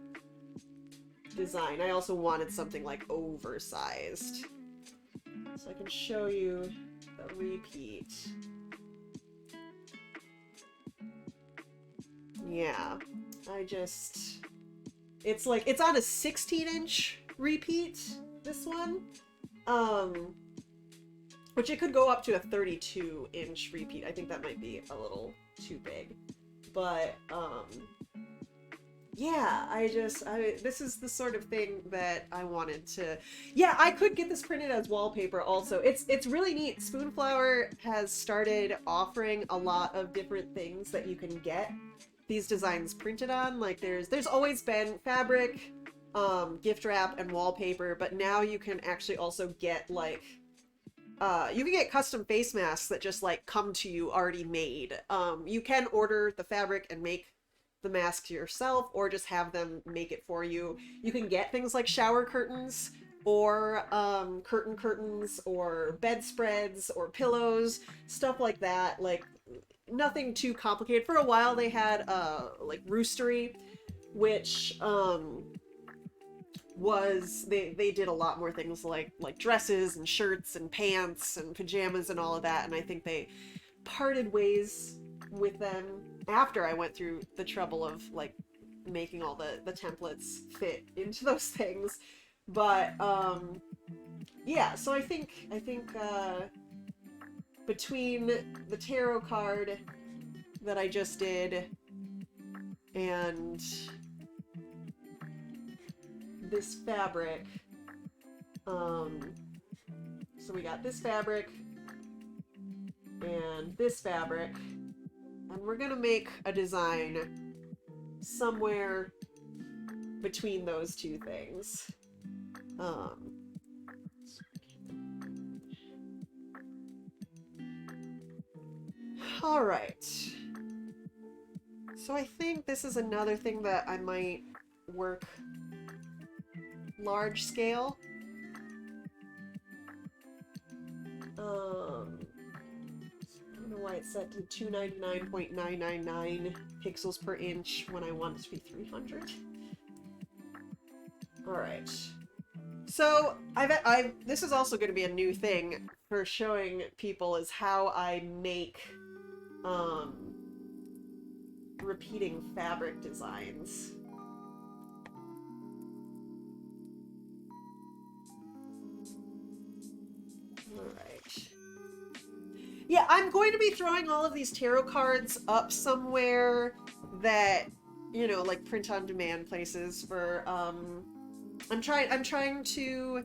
design. I also wanted something like oversized. So I can show you the repeat. Yeah, it's like, it's on a 16-inch repeat, this one. Which it could go up to a 32-inch repeat. I think that might be a little too big. But, yeah, this is the sort of thing that I wanted to... Yeah, I could get this printed as wallpaper also. It's really neat. Spoonflower has started offering a lot of different things that you can get these designs printed on. Like, there's always been fabric, gift wrap, and wallpaper, but now you can actually also get, like... you can get custom face masks that just, like, come to you already made. You can order the fabric and make the mask yourself, or just have them make it for you. You can get things like shower curtains, or curtains, or bedspreads, or pillows, stuff like that. Like, nothing too complicated. For a while they had, like, Roostery, which, they did a lot more things like dresses and shirts and pants and pajamas and all of that, and I think they parted ways with them after I went through the trouble of, like, making all the templates fit into those things. But yeah, so I think between the tarot card that I just did and this fabric, so we got this fabric and this fabric, and we're gonna make a design somewhere between those two things. All right. So I think this is another thing that I might work large scale. I don't know why it's set to 299.999 pixels per inch when I want it to be 300. Alright. So, this is also going to be a new thing for showing people, is how I make, repeating fabric designs. Alright. Yeah, I'm going to be throwing all of these tarot cards up somewhere that, you know, like print on demand places for, I'm trying to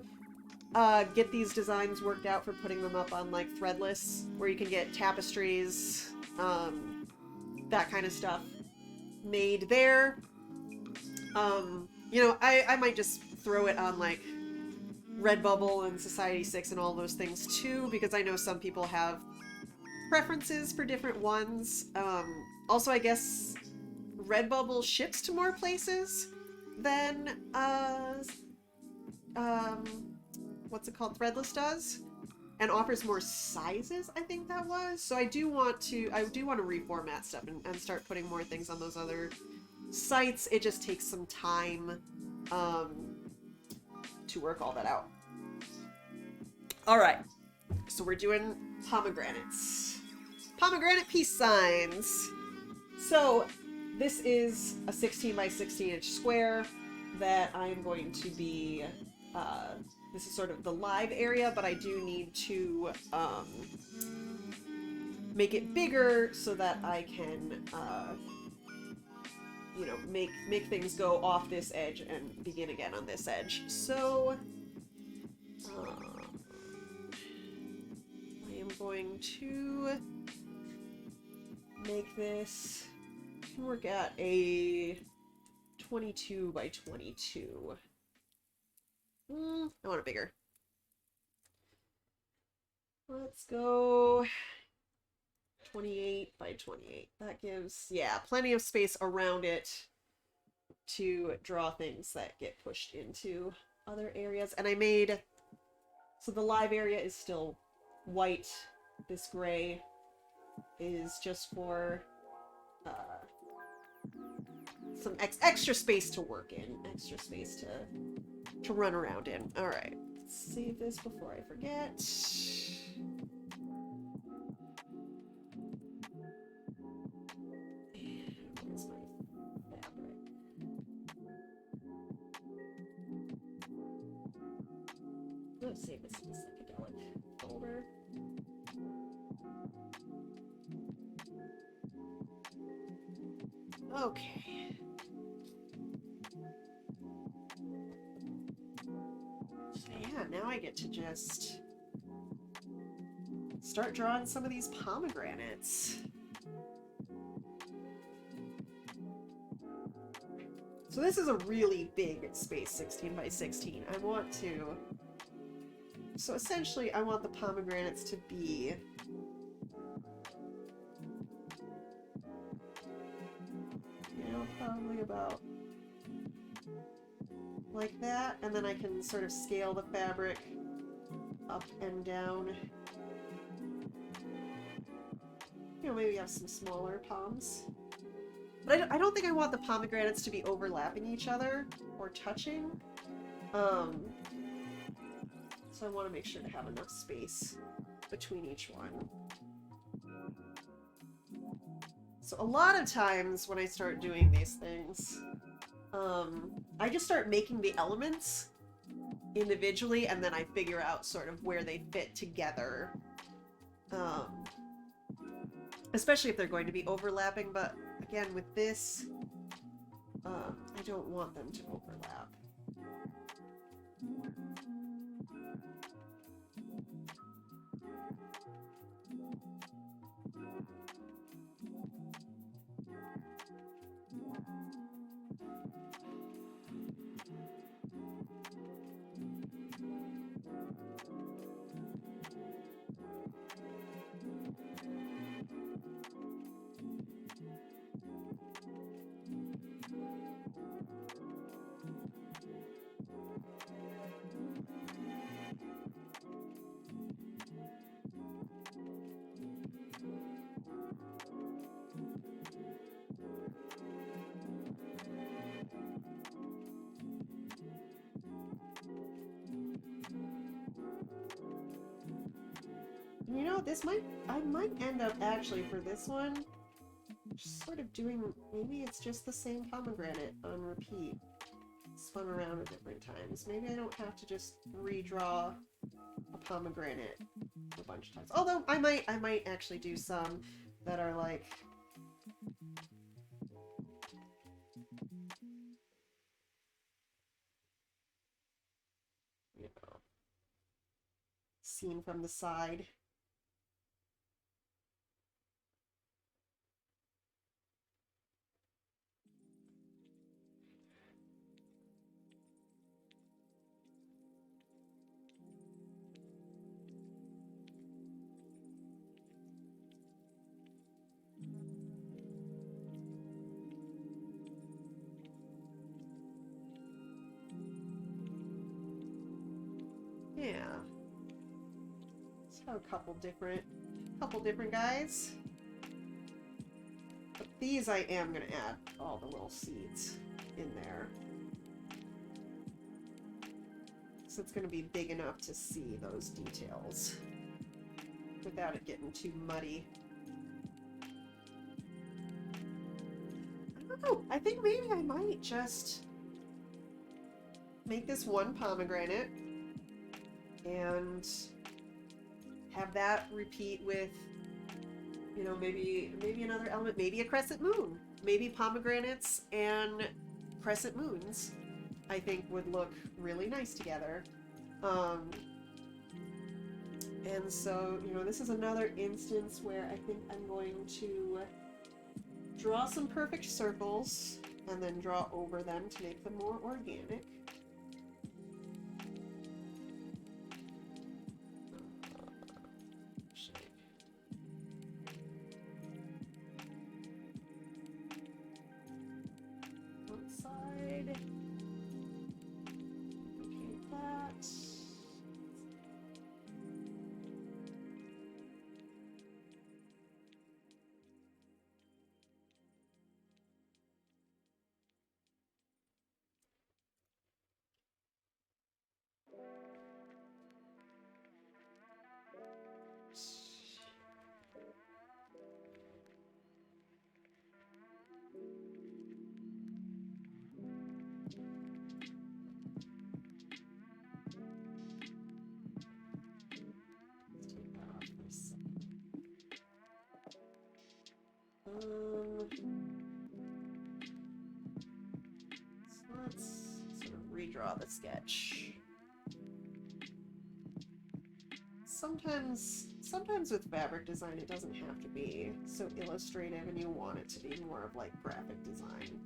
get these designs worked out for putting them up on, like, Threadless, where you can get tapestries, that kind of stuff made there. You know, I might just throw it on, like, Redbubble and Society6 and all those things too, because I know some people have preferences for different ones. Also, I guess Redbubble ships to more places than what's it called, Threadless does, and offers more sizes, I think that was. So I do want to reformat stuff and start putting more things on those other sites. It just takes some time to work all that out. Alright, so we're doing pomegranates. Pomegranate peace signs. So this is a 16 by 16 inch square that I'm going to be, this is sort of the live area, but I do need to make it bigger so that I can, you know, make things go off this edge and begin again on this edge. So I am going to make this, work at a 22 by 22. I want it bigger. Let's go 28 by 28. That gives, yeah, plenty of space around it to draw things that get pushed into other areas. And I made, so the live area is still white. This gray is just for some extra space to work in, extra space to run around in. All right, save this before I forget. And where's my fabric? Let's save this in the psychedelic folder. Okay. So yeah, now I get to just start drawing some of these pomegranates. So this is a really big space, 16 by 16. I want to... So essentially, I want the pomegranates to be... You know, probably about... like that, and then I can sort of scale the fabric up and down. You know, maybe have some smaller palms. But I don't think I want the pomegranates to be overlapping each other or touching. So I want to make sure to have enough space between each one. So a lot of times when I start doing these things, I just start making the elements individually, and then I figure out sort of where they fit together. Especially if they're going to be overlapping, but again, with this, I don't want them to overlap. You know, I might end up actually for this one, just sort of doing, maybe it's just the same pomegranate on repeat, spun around at different times. Maybe I don't have to just redraw a pomegranate a bunch of times. Although I might actually do some that are like, you know, seen from the side. Yeah. Let's have a couple different guys. But these I am gonna add all the little seeds in there. So it's gonna be big enough to see those details without it getting too muddy. I don't know, I think maybe I might just make this one pomegranate and have that repeat with, you know, maybe another element, maybe a crescent moon, maybe pomegranates and crescent moons, I think would look really nice together. And so, you know, this is another instance where I think I'm going to draw some perfect circles and then draw over them to make them more organic. So let's sort of redraw the sketch. Sometimes with fabric design, it doesn't have to be so illustrative, and you want it to be more of like graphic design.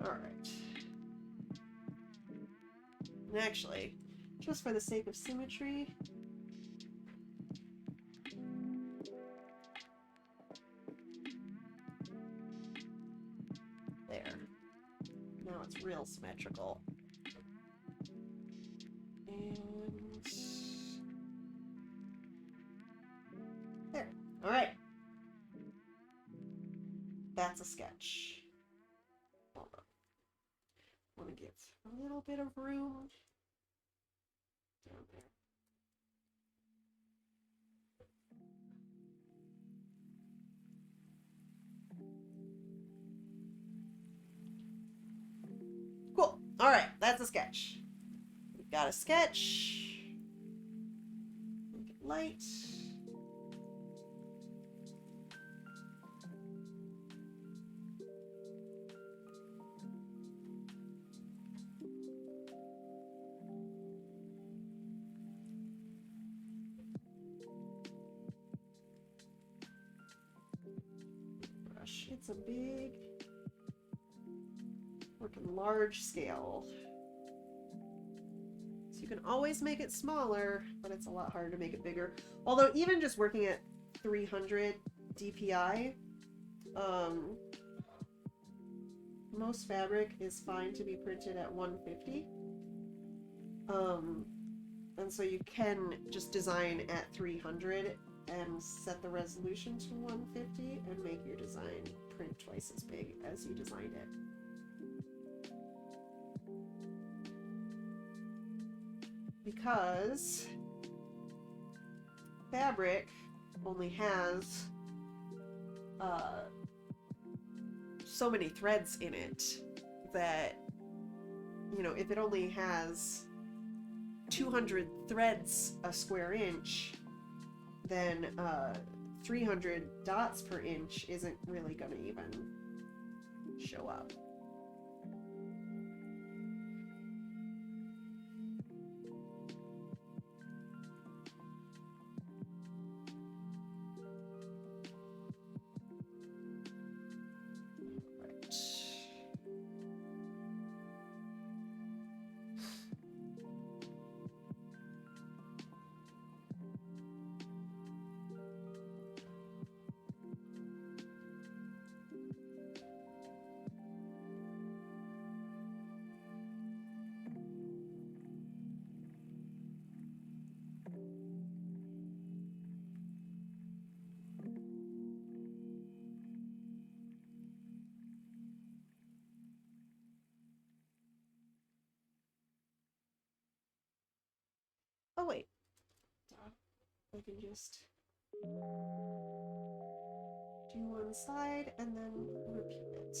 Alright. And actually, just for the sake of symmetry, there. Now it's real symmetrical. And there. Alright. That's a sketch. Hold on. I want to get a little bit of room down there. Cool. All right, that's a sketch. We've got a sketch. Make it light. Brush. It's a big, working large scale. So you can always make it smaller, but it's a lot harder to make it bigger. Although even just working at 300 DPI, most fabric is fine to be printed at 150. And so you can just design at 300 and set the resolution to 150 and make your design print twice as big as you designed it. Because fabric only has so many threads in it that, you know, if it only has 200 threads a square inch, then 300 dots per inch isn't really going to even show up. Oh wait, I can just do one side and then repeat it.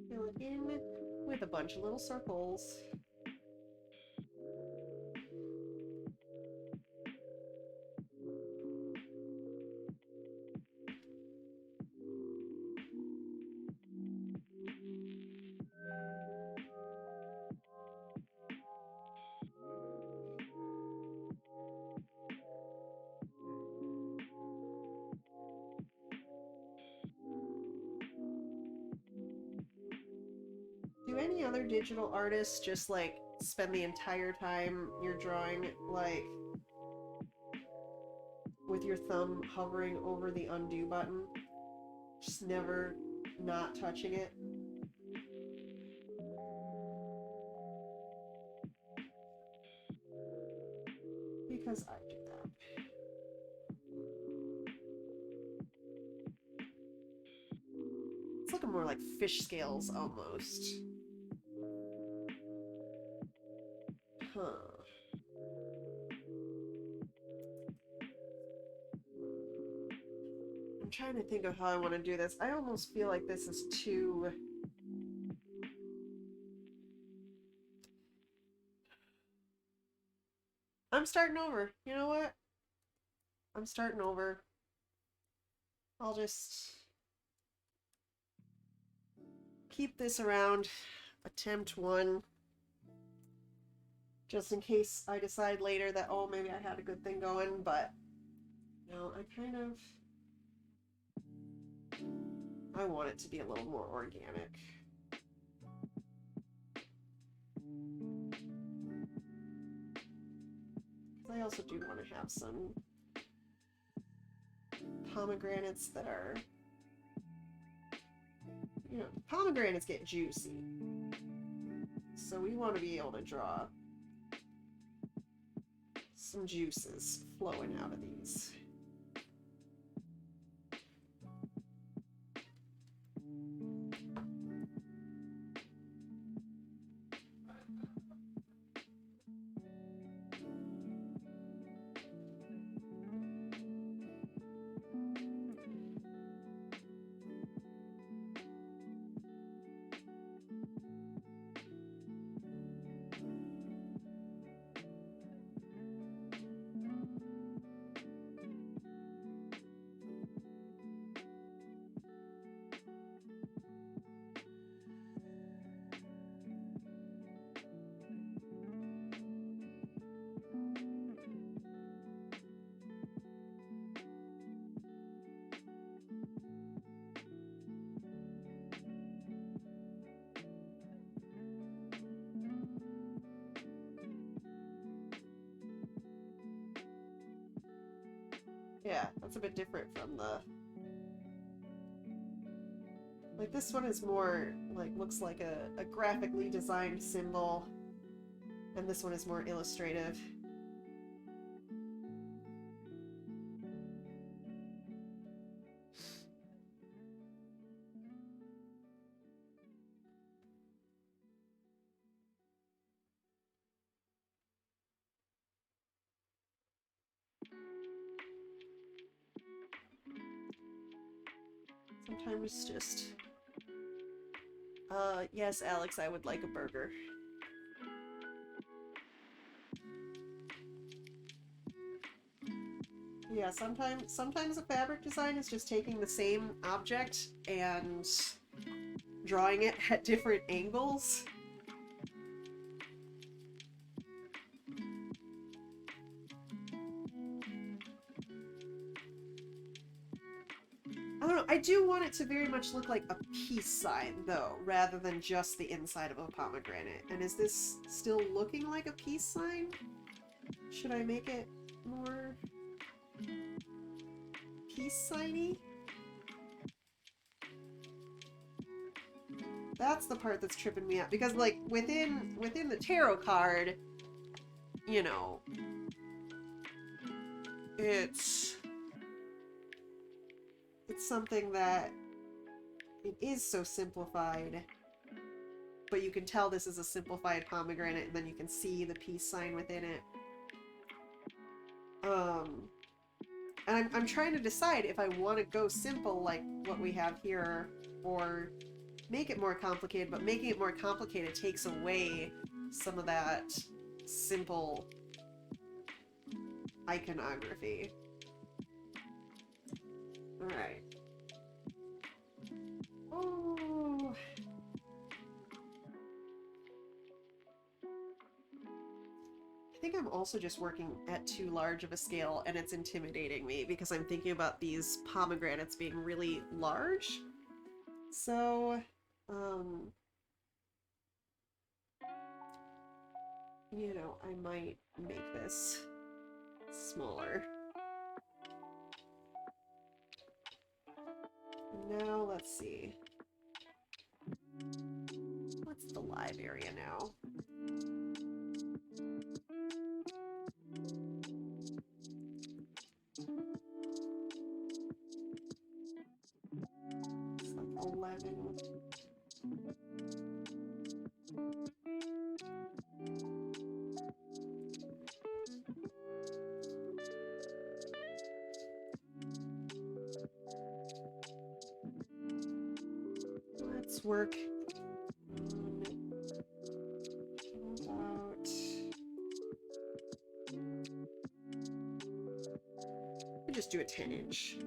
Fill it in with a bunch of little circles. Do any other digital artists just like spend the entire time you're drawing like with your thumb hovering over the undo button? Just never not touching it? Because I do that. It's looking more like fish scales almost. Huh. I'm trying to think of how I want to do this. I almost feel like this is too... I'm starting over. You know what? I'm starting over. I'll just keep this around. Attempt 1. Just in case I decide later that, oh, maybe I had a good thing going, but no, I want it to be a little more organic. I also do want to have some pomegranates that are, you know, pomegranates get juicy. So we want to be able to draw some juices flowing out of these. Yeah, that's a bit different from the... Like, this one is more, like, looks like a graphically designed symbol, and this one is more illustrative. Sometimes just... yes, Alex, I would like a burger. Yeah, sometimes a fabric design is just taking the same object and drawing it at different angles. I don't know, I do want it to very much look like a peace sign, though, rather than just the inside of a pomegranate. And is this still looking like a peace sign? Should I make it more peace signy? That's the part that's tripping me out, because, like, within the tarot card, you know, it's something that it is so simplified, but you can tell this is a simplified pomegranate, and then you can see the peace sign within it. And I'm trying to decide if I want to go simple like what we have here, or make it more complicated, but making it more complicated takes away some of that simple iconography. Alright. Oh. I think I'm also just working at too large of a scale, and it's intimidating me because I'm thinking about these pomegranates being really large. So, you know, I might make this smaller. Now, let's see. What's the live area now? It's like 11. Let's work on about... I'll just do a 10-inch.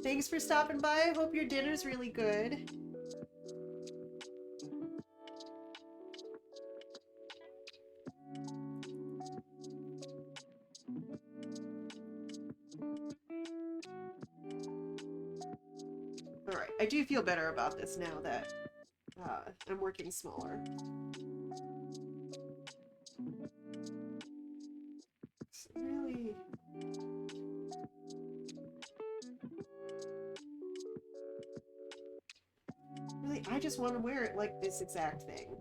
Thanks for stopping by. I hope your dinner's really good. Alright, I do feel better about this now that I'm working smaller. It's really... Really, I just want to wear it like this exact thing.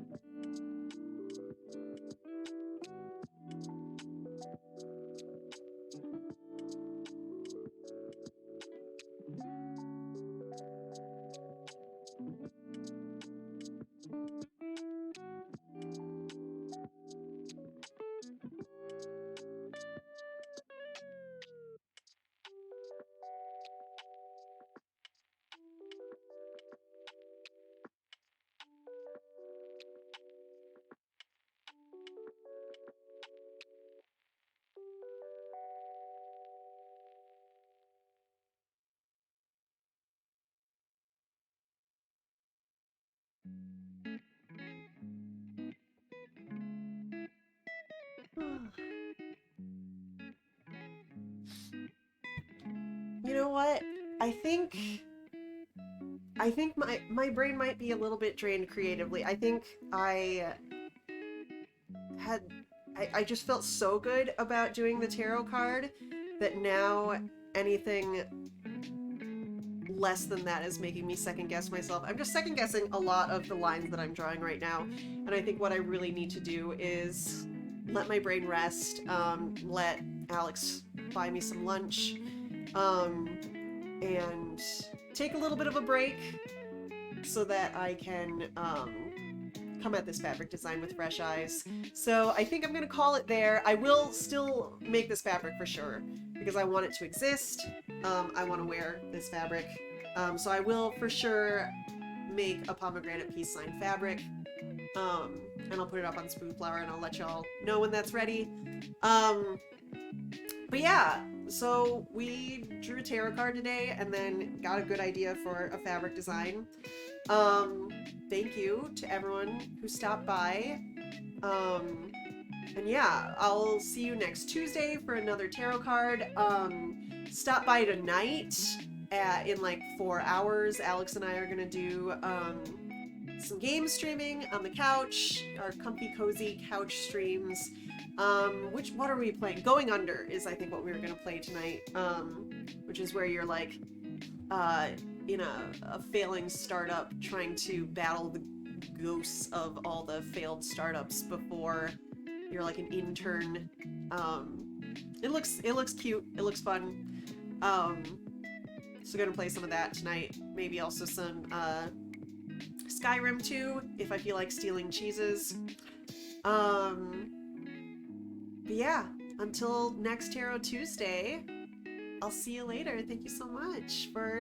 You know what? I think my brain might be a little bit drained creatively. I think I just felt so good about doing the tarot card that now anything less than that is making me second guess myself. I'm just second guessing a lot of the lines that I'm drawing right now, and I think what I really need to do is let my brain rest, let Alex buy me some lunch, and take a little bit of a break so that I can come at this fabric design with fresh eyes. So I think I'm gonna call it there. I will still make this fabric for sure because I want it to exist. I want to wear this fabric. So I will for sure make a pomegranate peace sign fabric. And I'll put it up on Spoonflower and I'll let y'all know when that's ready. But yeah, so we drew a tarot card today and then got a good idea for a fabric design. Thank you to everyone who stopped by. And yeah, I'll see you next Tuesday for another tarot card. Stop by tonight in like 4 hours. Alex and I are gonna do some game streaming on the couch, our comfy cozy couch streams. What are we playing? Going Under is I think what we were gonna play tonight, which is where you're like in a failing startup trying to battle the ghosts of all the failed startups before you're like an intern. It looks cute, it looks fun. So gonna play some of that tonight, maybe also some Skyrim 2 if I feel like stealing cheeses. But yeah, until next Tarot Tuesday, I'll see you later. Thank you so much for